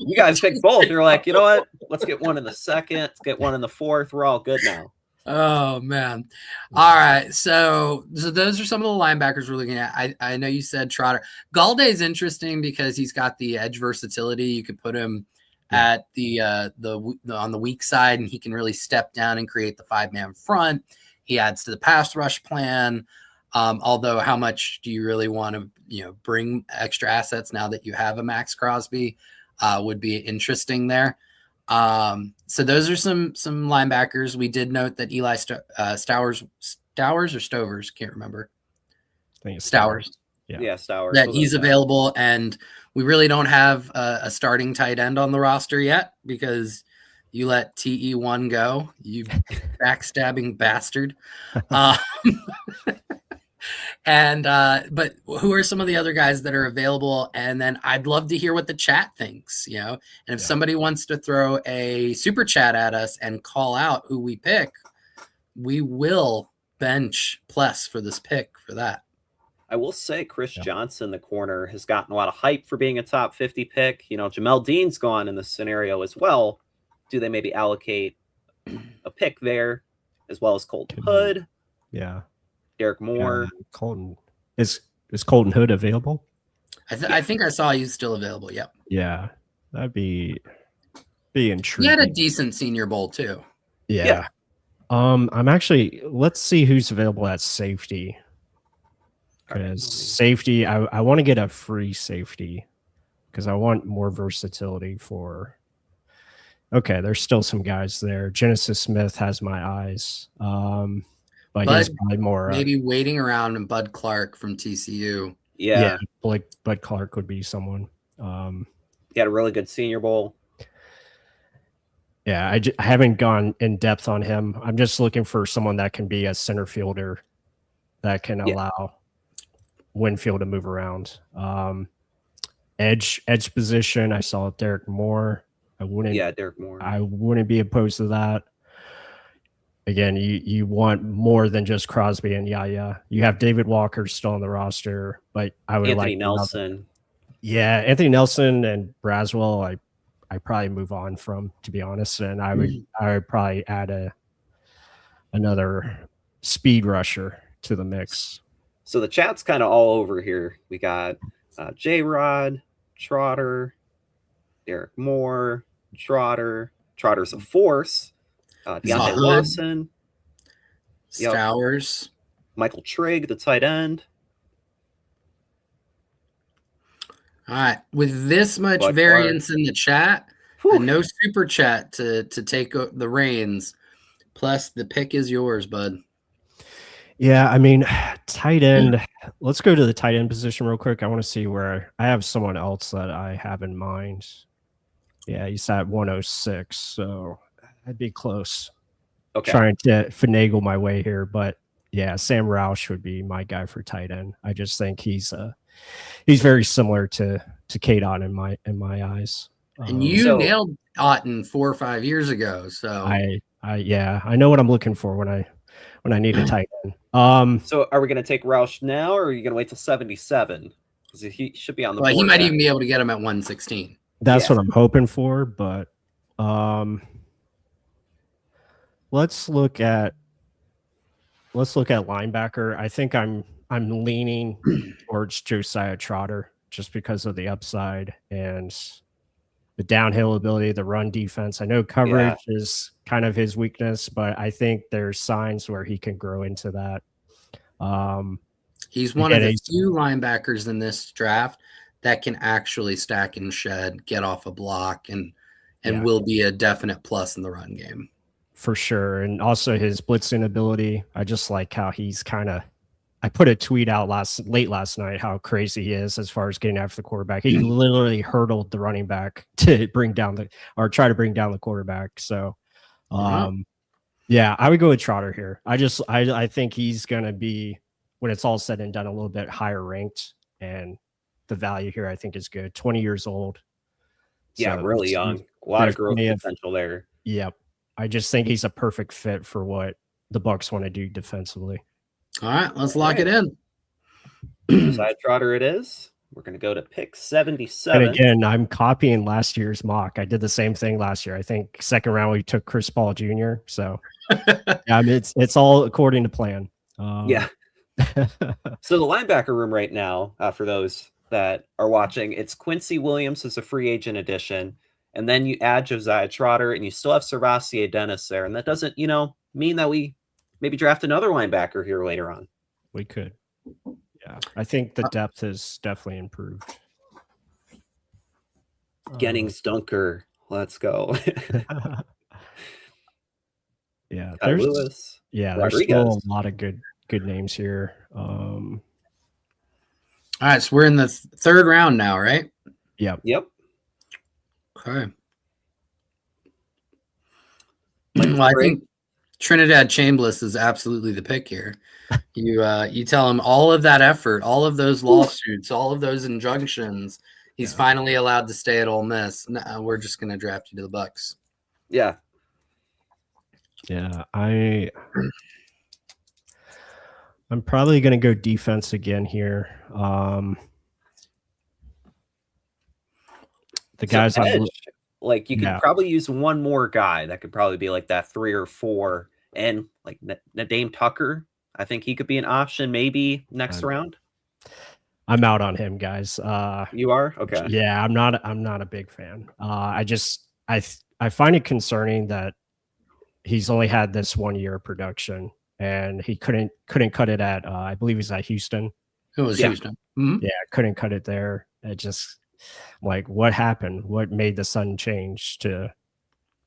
you guys picked both. You're like, you know what? Let's get one in the second. Let's get one in the fourth. We're all good now. Oh, man. All right. So those are some of the linebackers we're looking at. I know you said Trotter. Galde is interesting because he's got the edge versatility. You could put him at the on the weak side, and he can really step down and create the 5-man front. He adds to the pass rush plan. Although, how much do you really want to, bring extra assets now that you have a Max Crosby? Would be interesting there. So those are some linebackers. We did note that Eli Stowers or Stovers, can't remember. I think it's Stowers. Yeah, Stowers. That he's available, and we really don't have a starting tight end on the roster yet because you let TE1 go, you backstabbing bastard. But who are some of the other guys that are available? And then I'd love to hear what the chat thinks, and if somebody wants to throw a super chat at us and call out who we pick, we will bench Pless for this pick for that. I will say Chris Johnson, the corner, has gotten a lot of hype for being a top 50 pick. Jamel Dean's gone in this scenario as well. Do they maybe allocate a pick there as well as Colton Hood? Yeah. Derek Moore. Colton. Is Colton Hood available? I think I saw he's still available. Yep. Yeah. That'd be intriguing. He had a decent Senior Bowl too. Yeah. I'm actually, let's see who's available at safety. Because safety, I want to get a free safety because I want more versatility for. Okay, there's still some guys there. Genesis Smith has my eyes, but he's probably more maybe waiting around. And Bud Clark from TCU. Yeah, like Bud Clark would be someone. He had a really good Senior Bowl. Yeah, I haven't gone in depth on him. I'm just looking for someone that can be a center fielder that can allow Winfield to move around. Edge position, I saw Derek Moore. Derek Moore. I wouldn't be opposed to that. Again, you want more than just Crosby and Yaya. You have David Walker still on the roster, but I would Anthony Nelson. Anthony Nelson and Braswell, I probably move on from, to be honest, and I would probably add another speed rusher to the mix. So the chat's kind of all over here. We got J-Rod, Trotter, Derek Moore, Trotter. Trotter's a force. Deontay Lawson. Stowers. Michael Trigg, the tight end. All right. With this much variance in the chat, and no super chat to take the reins, plus the pick is yours, bud. Yeah, I mean, tight end. Let's go to the tight end position real quick. I want to see where I have someone else that I have in mind. Yeah, he's at 106, so I'd be close. Okay. Trying to finagle my way here, but yeah, Sam Roush would be my guy for tight end. I just think he's very similar to K-Dot in my eyes. And you nailed Otten 4 or 5 years ago, so I know what I'm looking for when I need a tight end. So are we going to take Roush now, or are you going to wait till 77? Because he should be on the board. He might even be able to get him at 116. That's what I'm hoping for, but let's look at linebacker. I think I'm leaning towards Josiah Trotter just because of the upside and the downhill ability, the run defense. I know coverage is kind of his weakness, but I think there's signs where he can grow into that. He's one of the few linebackers in this draft that can actually stack and shed, get off a block, and will be a definite plus in the run game. For sure. And also his blitzing ability. I just like how he's I put a tweet out late last night how crazy he is as far as getting after the quarterback. He literally hurdled the running back to try to bring down the quarterback. So I would go with Trotter here. I think he's gonna be, when it's all said and done, a little bit higher ranked, and the value here I think is good. 20 years old. Yeah, so really young. A lot of growth potential there. Yep. I just think he's a perfect fit for what the Bucs want to do defensively. All right, let's lock it in. Josiah Trotter it is. We're going to go to pick 77. And again, I'm copying last year's mock. I did the same thing last year. I think second round we took Chris Paul Jr. So it's all according to plan. So the linebacker room right now, for those that are watching, it's Quincy Williams as a free agent addition. And then you add Josiah Trotter, and you still have Servassier Dennis there. And that doesn't, mean that we maybe draft another linebacker here later on. We could. Yeah. I think the depth has definitely improved. Gennings Dunker. Let's go. There's Lewis. There's still a lot of good names here. All right, so we're in the third round now, right? Yep. Okay. Well, I think Trinidad Chambliss is absolutely the pick here. You tell him all of that effort, all of those lawsuits, all of those injunctions. He's finally allowed to stay at Ole Miss. No, we're just going to draft you to the Bucs. Yeah. Yeah, I'm probably going to go defense again here. The guys so I'm edge, like you could yeah. probably use one more guy that could probably be like that 3 or 4, and like Nadeem Tucker. I think he could be an option maybe next round. I'm out on him, guys. You are? Okay. Yeah, I'm not a big fan. I find it concerning that he's only had this 1 year of production, and he couldn't cut it at I believe he's at Houston. It was Houston. Mm-hmm. Yeah, couldn't cut it there. It just like what happened? What made the sudden change to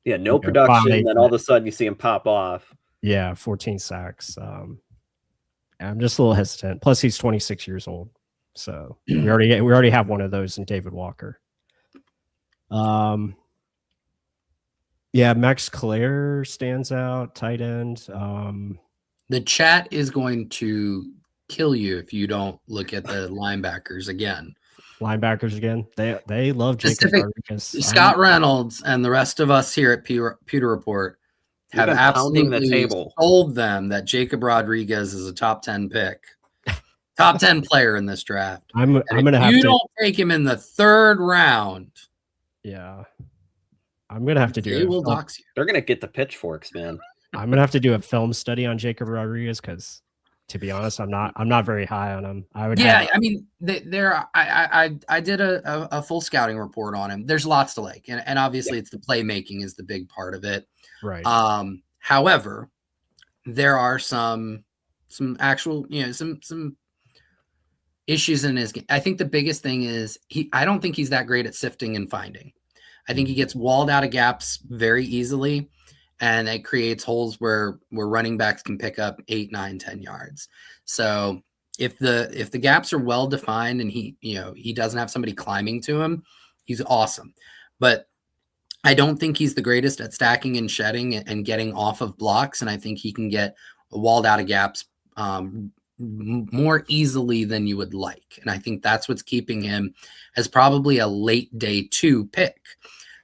no production, and then all of a sudden you see him pop off. Yeah, 14 sacks. I'm just a little hesitant. Plus, he's 26 years old, so we already have one of those in David Walker. Yeah, Max Clare stands out, tight end. The chat is going to kill you if you don't look at the linebackers again. Linebackers again. They love Jacob Rodriguez. Scott Reynolds and the rest of us here at Pewter Report have absolutely told them that Jacob Rodriguez is a top 10 pick, top 10 player in this draft. I'm gonna have you don't take him in the 3rd round. Yeah, I'm gonna have to do. They will dox you. They're gonna get the pitchforks, man. I'm gonna have to do a film study on Jacob Rodriguez because, to be honest, I'm not very high on him. I mean, I did a full scouting report on him. There's lots to like, and obviously it's the playmaking is the big part of it. Right. However, there are some actual, some issues in his game. I think the biggest thing is I don't think he's that great at sifting and finding. I think he gets walled out of gaps very easily, and it creates holes where running backs can pick up 8, 9, 10 yards. So if the gaps are well defined and he doesn't have somebody climbing to him, he's awesome. But I don't think he's the greatest at stacking and shedding and getting off of blocks. And I think he can get walled out of gaps more easily than you would like. And I think that's what's keeping him as probably a late day 2 pick.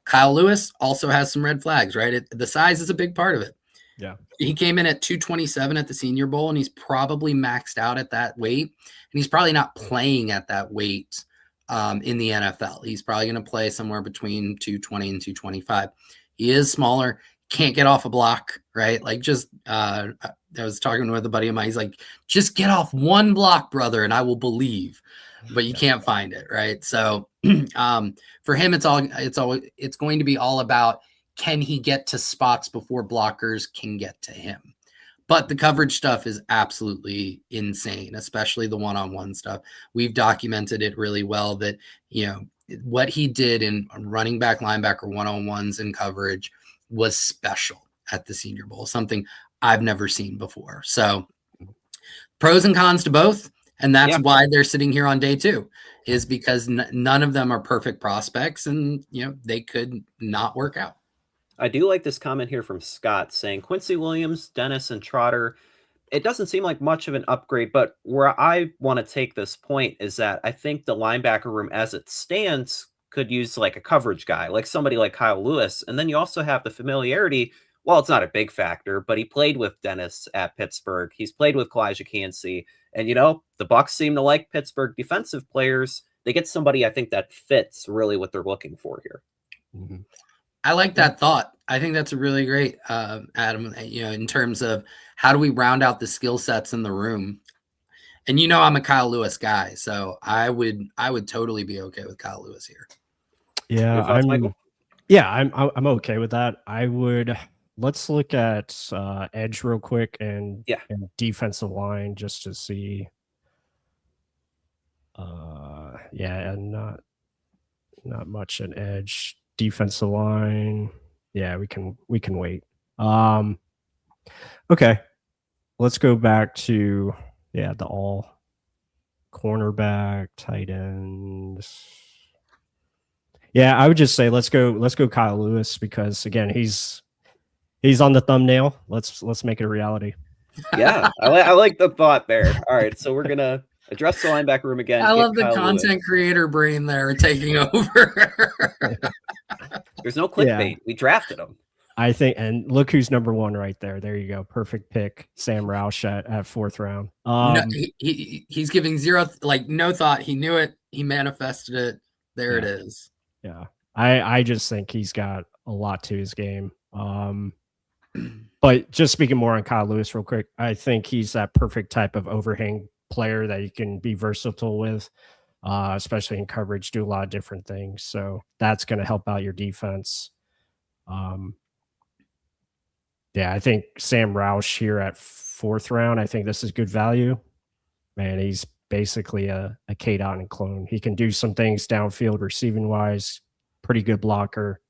Kyle Lewis also has some red flags, right? The size is a big part of it. Yeah. He came in at 227 at the Senior Bowl, and he's probably maxed out at that weight. And he's probably not playing at that weight in the NFL. He's probably going to play somewhere between 220 and 225. He is smaller, can't get off a block, right? Like I was talking with a buddy of mine. He's like, just get off one block, brother, and I will believe. But you can't find it, right? So for him, it's going to be all about, can he get to spots before blockers can get to him? But the coverage stuff is absolutely insane, especially the one-on-one stuff. We've documented it really well that, what he did in running back, linebacker, one-on-ones in coverage was special at the Senior Bowl, something I've never seen before. So pros and cons to both. And that's why they're sitting here on day 2, is because none of them are perfect prospects, and, they could not work out. I do like this comment here from Scott saying Quincy Williams, Dennis, and Trotter. It doesn't seem like much of an upgrade, but where I want to take this point is that I think the linebacker room as it stands could use like a coverage guy, like somebody like Kyle Lewis. And then you also have the familiarity. Well, it's not a big factor, but he played with Dennis at Pittsburgh. He's played with Calijah. And, the Bucs seem to like Pittsburgh defensive players. They get somebody, I think, that fits really what they're looking for here. Mm-hmm. I like that thought. I think that's a really great, Adam, in terms of how do we round out the skill sets in the room? And, I'm a Kyle Lewis guy, so I would totally be okay with Kyle Lewis here. Yeah, I'm okay with that. Let's look at edge real quick and defensive line just to see. And not much an edge. Defensive line. Yeah, we can wait. Okay. Let's go back to the all cornerback, tight ends. Yeah, I would just say let's go Kyle Lewis, because again, he's on the thumbnail. Let's make it a reality. Yeah, I like the thought there. All right, so we're gonna address the linebacker room again. I love the content creator brain there taking over. There's no clickbait. We drafted him. I think, and look who's number one right there. There you go. Perfect pick. Sam Roush at fourth round. No, he's giving zero, like no thought. He knew it. He manifested it. There it is. Yeah. I just think he's got a lot to his game. But just speaking more on Kyle Lewis real quick, I think he's that perfect type of overhang player that you can be versatile with, especially in coverage, do a lot of different things. So that's going to help out your defense. Yeah, I think Sam Roush here at fourth round, I think this is good value. Man, he's basically a K-Dot clone. He can do some things downfield receiving wise, pretty good blocker.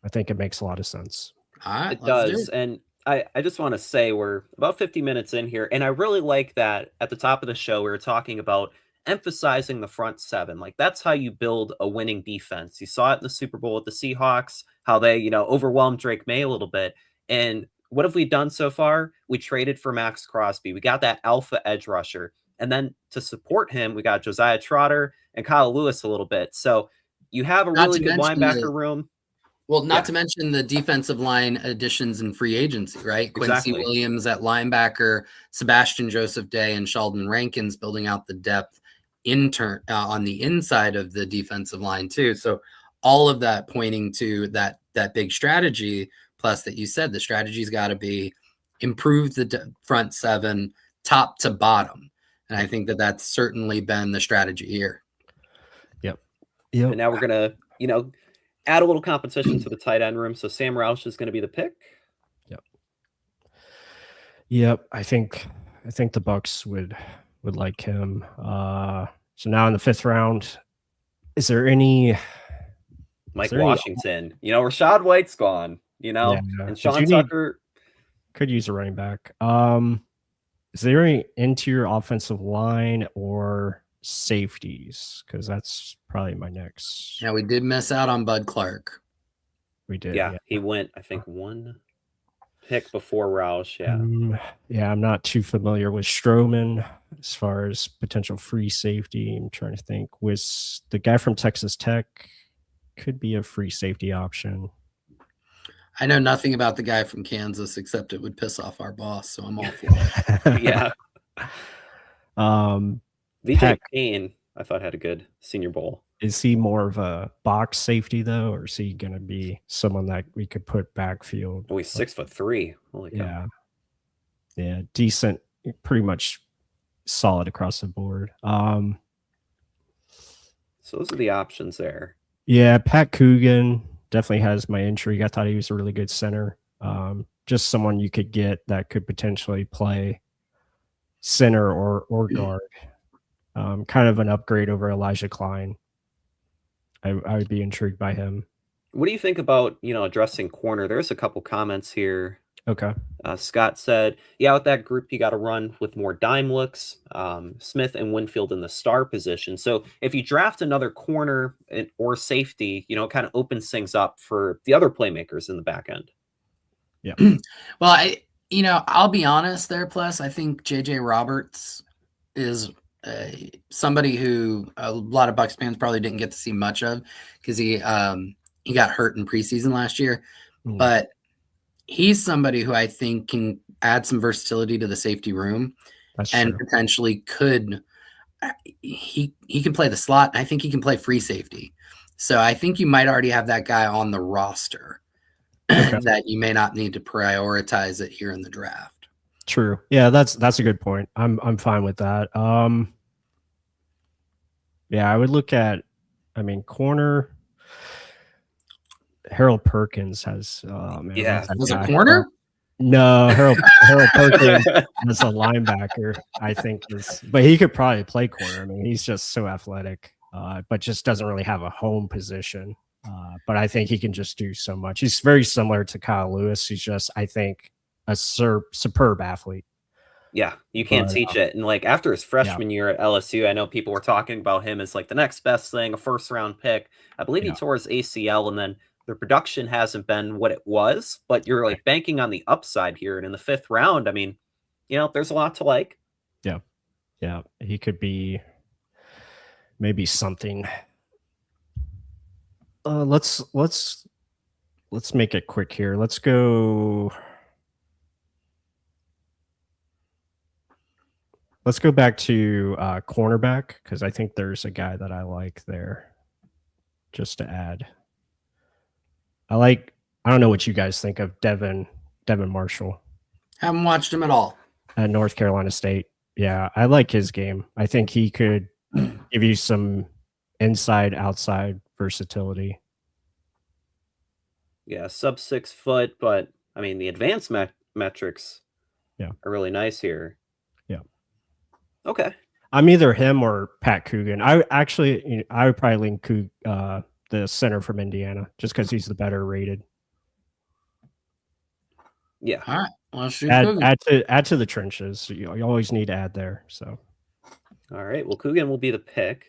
I think it makes a lot of sense. All right, it does. And I just want to say we're about 50 minutes in here, and I really like that at the top of the show we were talking about emphasizing the front seven. Like, that's how you build a winning defense. You saw it in the Super Bowl with the Seahawks, how they, overwhelmed Drake May a little bit. And what have we done so far? We traded for Max Crosby. We got that alpha edge rusher. And then to support him, we got Josiah Trotter and Kyle Lewis a little bit. So you have a really good linebacker room. Well, not to mention the defensive line additions and free agency, right? Exactly. Quincy Williams at linebacker, Sebastian Joseph Day and Sheldon Rankins building out the depth on the inside of the defensive line too. So all of that pointing to that big strategy. Plus that you said the strategy's got to be improve the front seven top to bottom. And I think that that's certainly been the strategy here. Yep. And now we're going to, add a little competition to the tight end room. So Sam Roush is going to be the pick. Yep. I think the Bucs would like him. So now in the fifth round, is there any Mike Washington? Rashad White's gone. And Sean Tucker could use a running back. Is there any interior offensive line or safeties? Because that's probably my next. Yeah, we did miss out on Bud Clark. We did. Yeah, he went, I think, one pick before Roush. Yeah, I'm not too familiar with Stroman as far as potential free safety. I'm trying to think. Was the guy from Texas Tech could be a free safety option? I know nothing about the guy from Kansas except it would piss off our boss, so I'm all for it. Yeah. VJ Payne, I thought, had a good Senior Bowl. Is he more of a box safety though, or is he going to be someone that we could put backfield? Oh, he's 6'3". Holy cow. Yeah, decent, pretty much solid across the board. So those are the options there. Yeah, Pat Coogan definitely has my intrigue. I thought he was a really good center. Just someone you could get that could potentially play center or guard. Kind of an upgrade over Elijah Klein. I would be intrigued by him. What do you think about, addressing corner? There's a couple comments here. Okay. Scott said, with that group, you got to run with more dime looks. Smith and Winfield in the star position. So if you draft another corner or safety, it kind of opens things up for the other playmakers in the back end. Yeah. Well, I'll be honest there, Pless. I think JJ Roberts is somebody who a lot of Bucs fans probably didn't get to see much of because he got hurt in preseason last year. But he's somebody who I think can add some versatility to the safety room. That's and true. Potentially could he can play the slot. I think he can play free safety. So I think you might already have that guy on the roster that you may not need to prioritize it here in the draft. True. Yeah, that's a good point. I'm fine with that. Yeah, I would look at, corner. Harold Perkins has. Was a corner? No, Harold Perkins as a linebacker, I think but he could probably play corner. He's just so athletic, but just doesn't really have a home position. But I think he can just do so much. He's very similar to Kyle Lewis. He's just, I think, a superb athlete. Yeah, you can't teach it. And after his freshman year at LSU, I know people were talking about him as the next best thing, a first-round pick. I believe he tore his ACL, and then the production hasn't been what it was. But you're banking on the upside here, and in the fifth round, there's a lot to like. Yeah, he could be maybe something. Let's let's make it quick here. Let's go back to cornerback, because I think there's a guy that I like there. Just to add, I don't know what you guys think of Devin Marshall. Haven't watched him at all. At North Carolina State. Yeah, I like his game. I think he could give you some inside, outside versatility. Yeah, sub 6 foot, but I mean, the advanced metrics are really nice here. Yeah. Okay. I'm either him or Pat Coogan. I would probably lean the center from Indiana, just because he's the better rated. Yeah. All right. Well, add to the trenches. You always need to add there. So. All right. Well, Coogan will be the pick.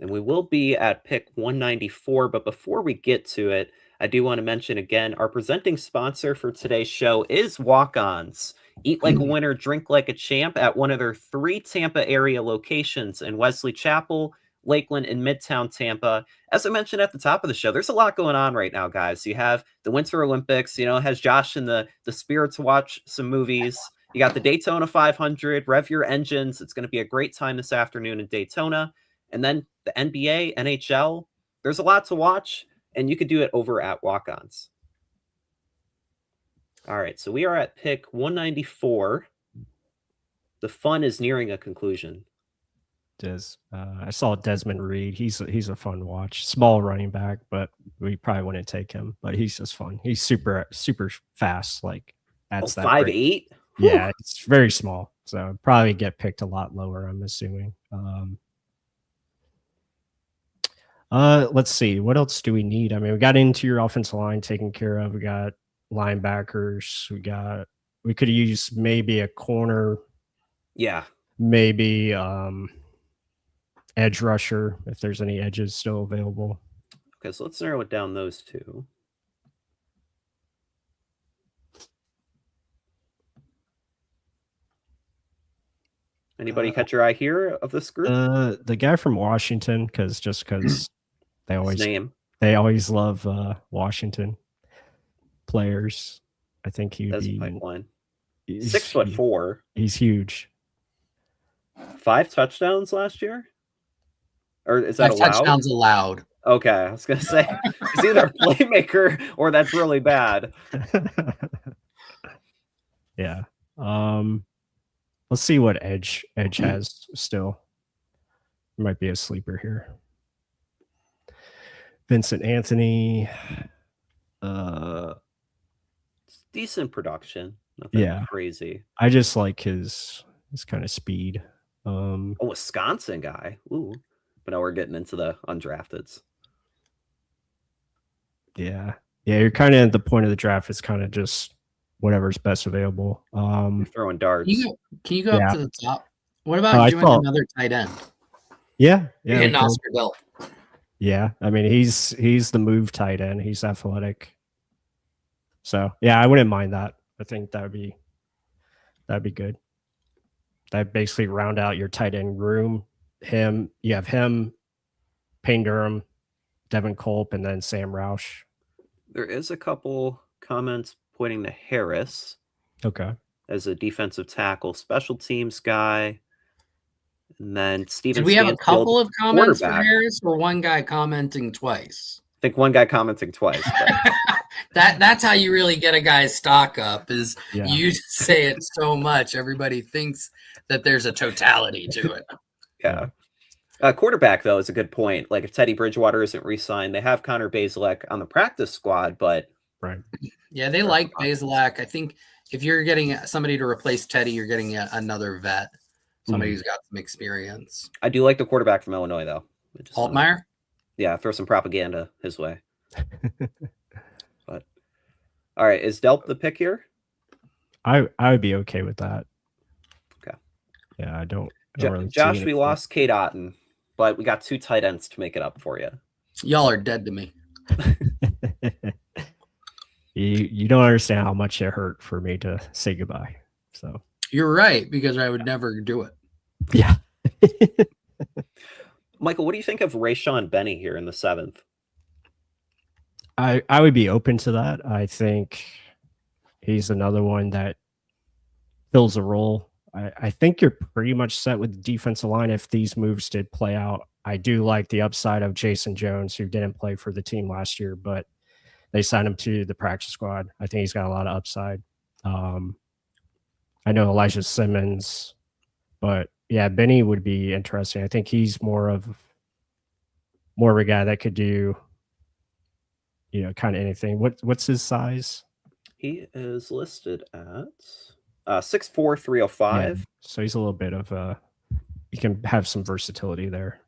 And we will be at pick 194. But before we get to it, I do want to mention again, our presenting sponsor for today's show is Walk-Ons. Eat like a winner, drink like a champ at one of their 3 Tampa area locations in Wesley Chapel, Lakeland, and Midtown Tampa. As I mentioned at the top of the show, there's a lot going on right now, guys. You have the Winter Olympics, has Josh in the spirit to watch some movies. You got the Daytona 500, rev your engines. It's going to be a great time this afternoon in Daytona. And then the NBA, NHL, there's a lot to watch, and you could do it over at Walk-Ons. All right, so we are at pick 194. The fun is nearing a conclusion. I saw Desmond Reed. He's a fun watch. Small running back, but we probably wouldn't take him. But he's just fun. He's super fast. Like that's 5'8". Yeah, it's very small. So probably get picked a lot lower, I'm assuming. Let's see. What else do we need? I mean, we got interior offensive line taken care of. We got linebackers. We could use maybe a corner. Yeah. Maybe edge rusher, if there's any edges still available. Okay, so let's narrow it down, those two. Anybody catch your eye here of this group? The guy from Washington, because they always love Washington players. I think he'd be pipeline. 6'4". He's huge. 5 touchdowns last year? Or is that 5 touchdowns allowed? Okay, I was gonna say it's either a playmaker or that's really bad. Yeah. Let's see what Edge has still. Might be a sleeper here. Vincent Anthony. Decent production. Nothing crazy. I just like his kind of speed. A Wisconsin guy. Ooh. But now we're getting into the undrafteds. Yeah. Yeah, you're kind of at the point of the draft. It's kind of just whatever's best available. You're throwing darts. Can you go up to the top? What about doing another tight end? Yeah. And Oscar Dill. Yeah. I mean, he's the move tight end. He's athletic. So yeah, I wouldn't mind that. I think that'd be good. That basically round out your tight end room. You have him, Payne Durham, Devin Culp, and then Sam Roush. There is a couple comments pointing to Harris. Okay. As a defensive tackle, special teams guy. And then Steven. Did we have a couple of comments for Harris, or one guy commenting twice? I think one guy commenting twice. That's how you really get a guy's stock up, is you say it so much, everybody thinks that there's a totality to it. Yeah. Quarterback, though, is a good point. Like, if Teddy Bridgewater isn't re-signed, they have Connor Bazelak on the practice squad, but... Right. Yeah, they like Bazelak. I think if you're getting somebody to replace Teddy, you're getting another vet, somebody who's got some experience. I do like the quarterback from Illinois, though. Altmaier? Yeah, throw some propaganda his way. But all right, is Delp the pick here? I would be okay with that. Okay. Yeah, I don't really Josh, we lost Kate Otten, but we got 2 tight ends to make it up for you. Y'all are dead to me. You don't understand how much it hurt for me to say goodbye. So you're right, because I would never do it. Yeah. Michael, what do you think of Rayshon Benny here in the 7th? I would be open to that. I think he's another one that fills a role. I think you're pretty much set with the defensive line if these moves did play out. I do like the upside of Jason Jones, who didn't play for the team last year, but they signed him to the practice squad. I think he's got a lot of upside. I know Elijah Simmons, but yeah, Benny would be interesting. I think he's more of a guy that could do, kind of anything. What's his size? He is listed at 6'4", 305. Yeah, so he's a little bit of he can have some versatility there.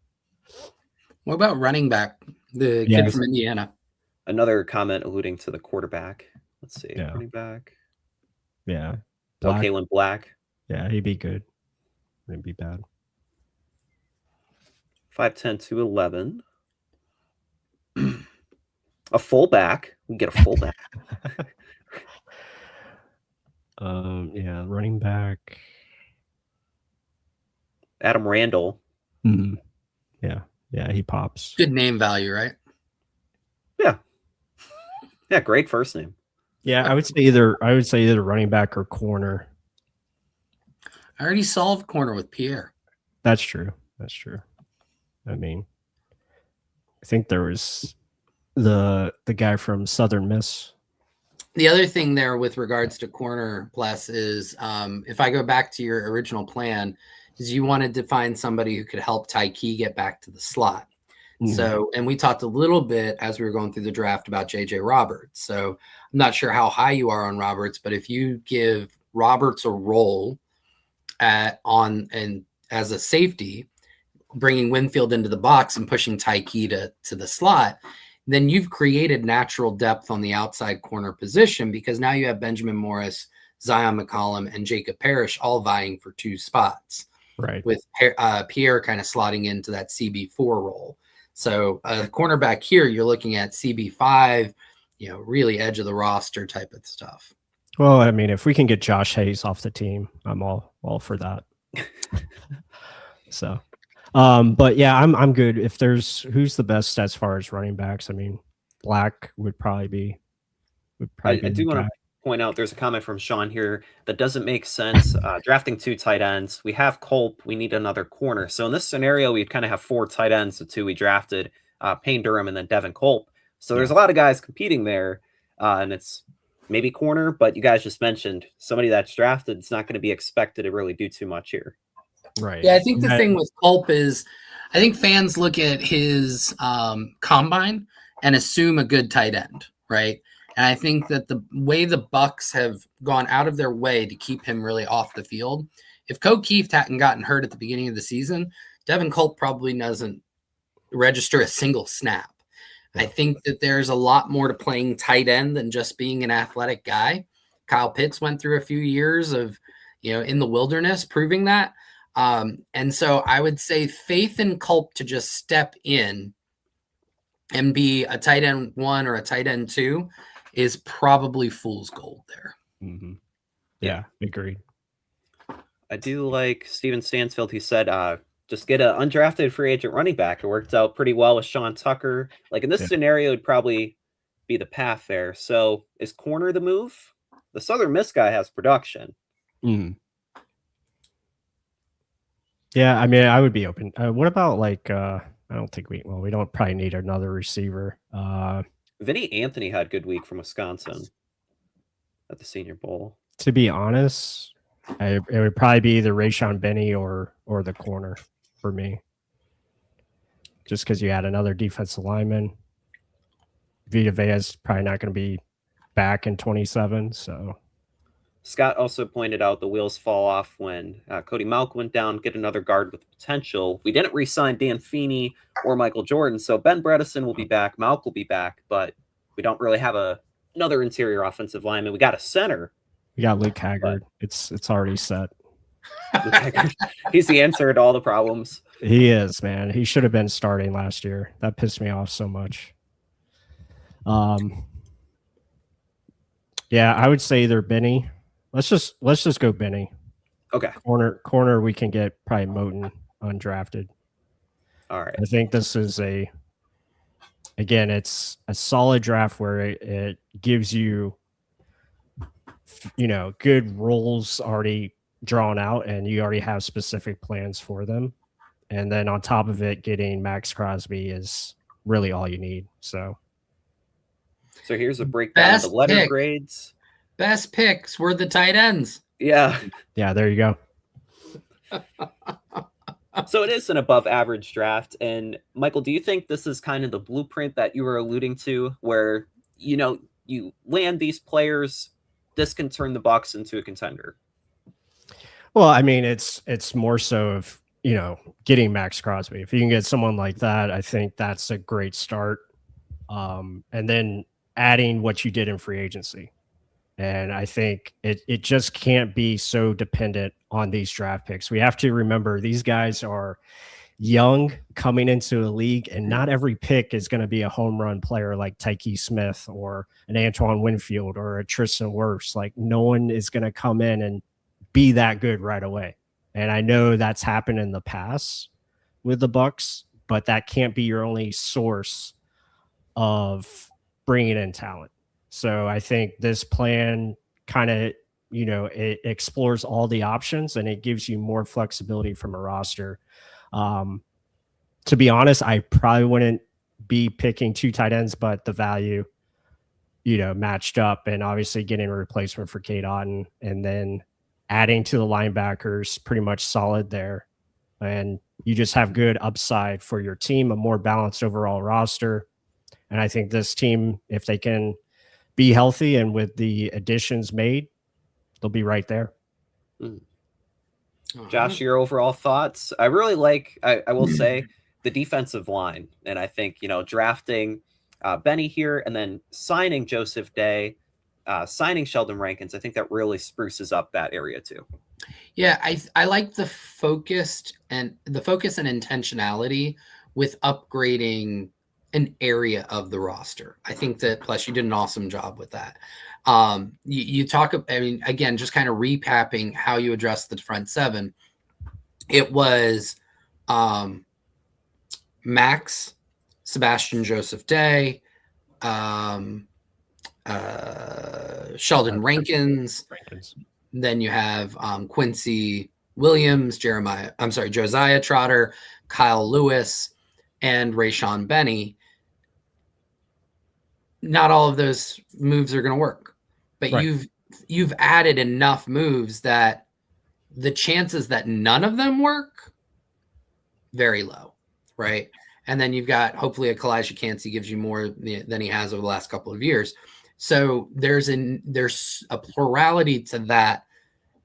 What about running back, the kid from Indiana? Another comment alluding to the quarterback. Let's see, running back. Yeah. Kalen Black. Yeah, he'd be good. Wouldn't be bad. 5'10", 211. A fullback. We get a fullback. Yeah, running back. Adam Randall. Mm-hmm. Yeah, he pops. Good name value, right? Yeah, great first name. Yeah, I would say either running back or corner. I already solved corner with Pierre. That's true. I mean, I think there was the guy from Southern Miss. The other thing there with regards to corner, Pless, is if I go back to your original plan, is you wanted to find somebody who could help Tyke get back to the slot. Mm-hmm. So, and we talked a little bit as we were going through the draft about JJ Roberts. So I'm not sure how high you are on Roberts, but if you give Roberts a role as a safety, bringing Winfield into the box and pushing Tyke to the slot, then you've created natural depth on the outside corner position, because now you have Benjamin Morris, Zion McCollum, and Jacob Parrish all vying for 2 spots. Right. With Pierre kind of slotting into that CB4 role. So cornerback here, you're looking at CB5, really edge of the roster type of stuff. Well, I mean, if we can get Josh Hayes off the team, I'm all for that. So, but yeah, I'm good. If there's who's the best as far as running backs, I mean, Black would probably be. I do want to point out there's a comment from Sean here that doesn't make sense. Drafting 2 tight ends, we have Culp, we need another corner. So in this scenario, we'd kind of have 4 tight ends, the 2 we drafted, Payne Durham and then Devin Culp. So there's a lot of guys competing there, and it's maybe corner, but you guys just mentioned somebody that's drafted, it's not going to be expected to really do too much here. Right. Yeah, I think the thing with Culp is, I think fans look at his combine and assume a good tight end, right? And I think that the way the Bucs have gone out of their way to keep him really off the field, if O'Keefe hadn't gotten hurt at the beginning of the season, Devin Culp probably doesn't register a single snap. I think that there's a lot more to playing tight end than just being an athletic guy. Kyle Pitts went through a few years of, in the wilderness proving that. And so I would say faith in Culp to just step in and be a tight end 1 or a tight end 2 is probably fool's gold there. Mm-hmm. Yeah, agreed. I do like Steven Stansfield, who said, just get an undrafted free agent running back. It worked out pretty well with Sean Tucker. Like in this scenario, it'd probably be the path there. So is corner the move? The Southern Miss guy has production. Mm. Yeah, I mean, I would be open. What about I don't think we don't probably need another receiver. Vinny Anthony had a good week from Wisconsin at the Senior Bowl. To be honest, it would probably be either Rayshon Benny or the corner for me. Just because you had another defensive lineman. Vita Vea is probably not going to be back in 27, so. Scott also pointed out the wheels fall off when Cody Malk went down, get another guard with potential. We didn't re-sign Dan Feeney or Michael Jordan, so Ben Bredesen will be back, Malk will be back, but we don't really have another interior offensive lineman. We got a center. We got Luke Haggard. It's already set. He's the answer to all the problems. He is, man. He should have been starting last year. That pissed me off so much. Yeah, I would say either Benny. Let's just go Benny. Okay. Corner we can get probably Moten undrafted. All right. I think this is a again, it's a solid draft where it gives you, good roles already drawn out and you already have specific plans for them. And then on top of it, getting Max Crosby is really all you need. So here's a breakdown of the letter grades. Best picks were the tight ends. Yeah. Yeah, there you go. So it is an above average draft. And Michael, do you think this is kind of the blueprint that you were alluding to where, you land these players, this can turn the Bucs into a contender? Well, I mean, it's more so of, getting Max Crosby. If you can get someone like that, I think that's a great start. And then adding what you did in free agency. And I think it just can't be so dependent on these draft picks. We have to remember these guys are young coming into a league, and not every pick is going to be a home run player like Tyke Smith or an Antoine Winfield or a Tristan Wirfs. Like, no one is going to come in and be that good right away. And I know that's happened in the past with the Bucs, but that can't be your only source of bringing in talent. So I think this plan kind of, it explores all the options and it gives you more flexibility from a roster. To be honest, I probably wouldn't be picking two tight ends, but the value, matched up, and obviously getting a replacement for Cade Otton and then adding to the linebackers, pretty much solid there. And you just have good upside for your team, a more balanced overall roster. And I think this team, if they can be healthy and with the additions made, they'll be right there. Josh, your overall thoughts? I really like, I will say, the defensive line. And I think, drafting Benny here and then signing Joseph Day, signing Sheldon Rankins, I think that really spruces up that area too. Yeah, I like the focus and intentionality with upgrading an area of the roster. I think that Pless, you did an awesome job with that. You talk, I mean, again, just kind of recapping how you address the front seven. It was Max, Sebastian Joseph Day, Sheldon Rankins. Then you have Quincy Williams, Josiah Trotter, Kyle Lewis, and Rayshon Benny. Not all of those moves are going to work, but right. You've added enough moves that the chances that none of them work, very low, right? And then you've got hopefully a Kalijah Cansey gives you more than he has over the last couple of years. So there's a plurality to that,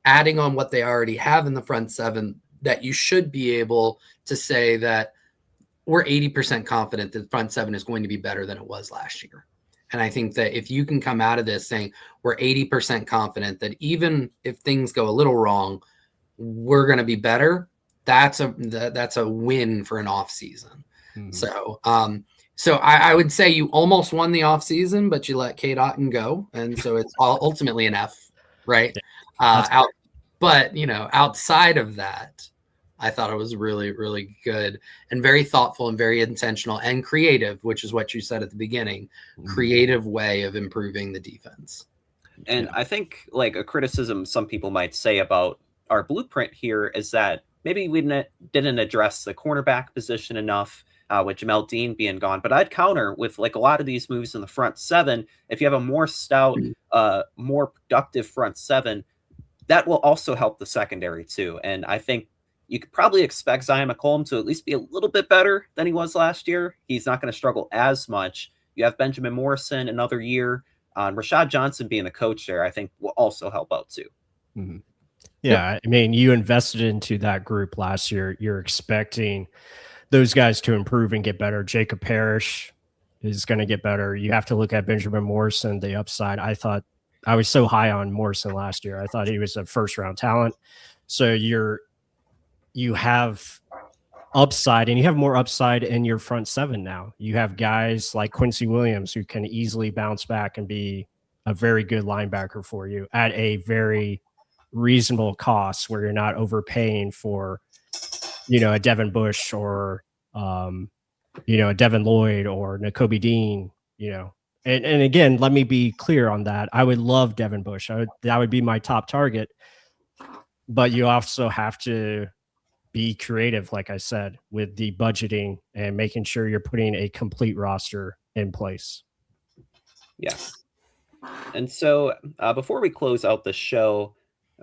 adding on what they already have in the front seven, that you should be able to say that we're 80% confident that the front seven is going to be better than it was last year. And I think that if you can come out of this saying we're 80% confident that even if things go a little wrong, we're going to be better, that's a win for an off season. Mm-hmm. So I would say you almost won the off season, but you let Cade Otton go. And so it's ultimately an F, right? Yeah, but outside of that, I thought it was really, really good and very thoughtful and very intentional and creative, which is what you said at the beginning, creative way of improving the defense. And I think like a criticism some people might say about our blueprint here is that maybe we didn't address the cornerback position enough, with Jamel Dean being gone. But I'd counter with like a lot of these moves in the front seven. If you have a more stout, more productive front seven, that will also help the secondary too. And I think you could probably expect Zion McCollum to at least be a little bit better than he was last year. He's not going to struggle as much. You have Benjamin Morrison another year. Rashad Johnson being the coach there, I think will also help out too. Mm-hmm. Yeah, I mean, you invested into that group last year. You're expecting those guys to improve and get better. Jacob Parrish is going to get better. You have to look at Benjamin Morrison, the upside. I thought I was so high on Morrison last year. I thought he was a first-round talent. So you have upside, and you have more upside in your front seven now. You have guys like Quincy Williams who can easily bounce back and be a very good linebacker for you at a very reasonable cost where you're not overpaying for, a Devin Bush or Devin Lloyd or Nakobe Dean, and again, let me be clear on that. I would love Devin Bush. That would be my top target, but you also have to be creative, like I said, with the budgeting and making sure you're putting a complete roster in place. Yes. And so before we close out the show,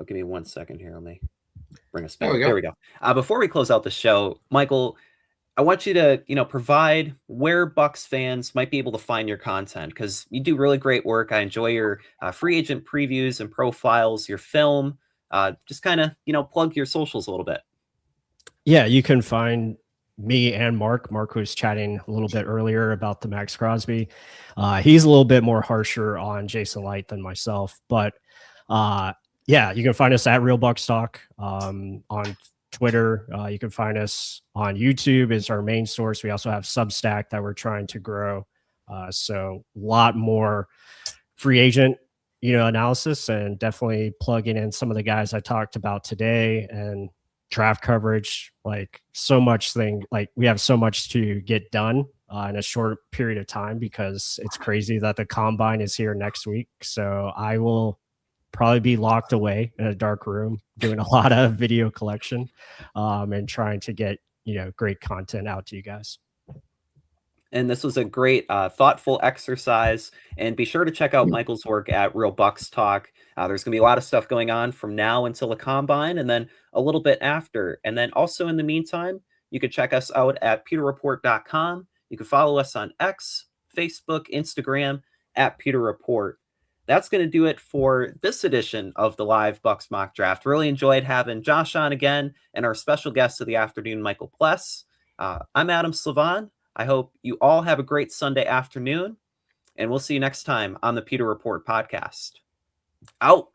give me 1 second here. Let me bring us back. There we go. Before we close out the show, Michael, I want you to, provide where Bucs fans might be able to find your content, because you do really great work. I enjoy your free agent previews and profiles, your film. Just kind of, plug your socials a little bit. Yeah, you can find me and Mark. Mark was chatting a little bit earlier about the Max Crosby. He's a little bit more harsher on Jason Light than myself, but yeah, you can find us at Real Bucs Talk on Twitter. You can find us on YouTube is our main source. We also have Substack that we're trying to grow. So a lot more free agent, analysis, and definitely plugging in some of the guys I talked about today and draft coverage. Like we have so much to get done in a short period of time, because it's crazy that the combine is here next week. So I will probably be locked away in a dark room doing a lot of video collection and trying to get great content out to you guys. And this was a great thoughtful exercise, and be sure to check out Michael's work at Real Bucs Talk. There's gonna be a lot of stuff going on from now until the combine, and then a little bit after. And then also in the meantime, you can check us out at pewterreport.com. You can follow us on X, Facebook, Instagram at Pewter Report. That's going to do it for this edition of the live Bucs mock draft. Really enjoyed having Josh on again, and our special guest of the afternoon, Michael Pless. I'm Adam Slivon. I hope you all have a great Sunday afternoon, and we'll see you next time on the Pewter Report podcast. Out.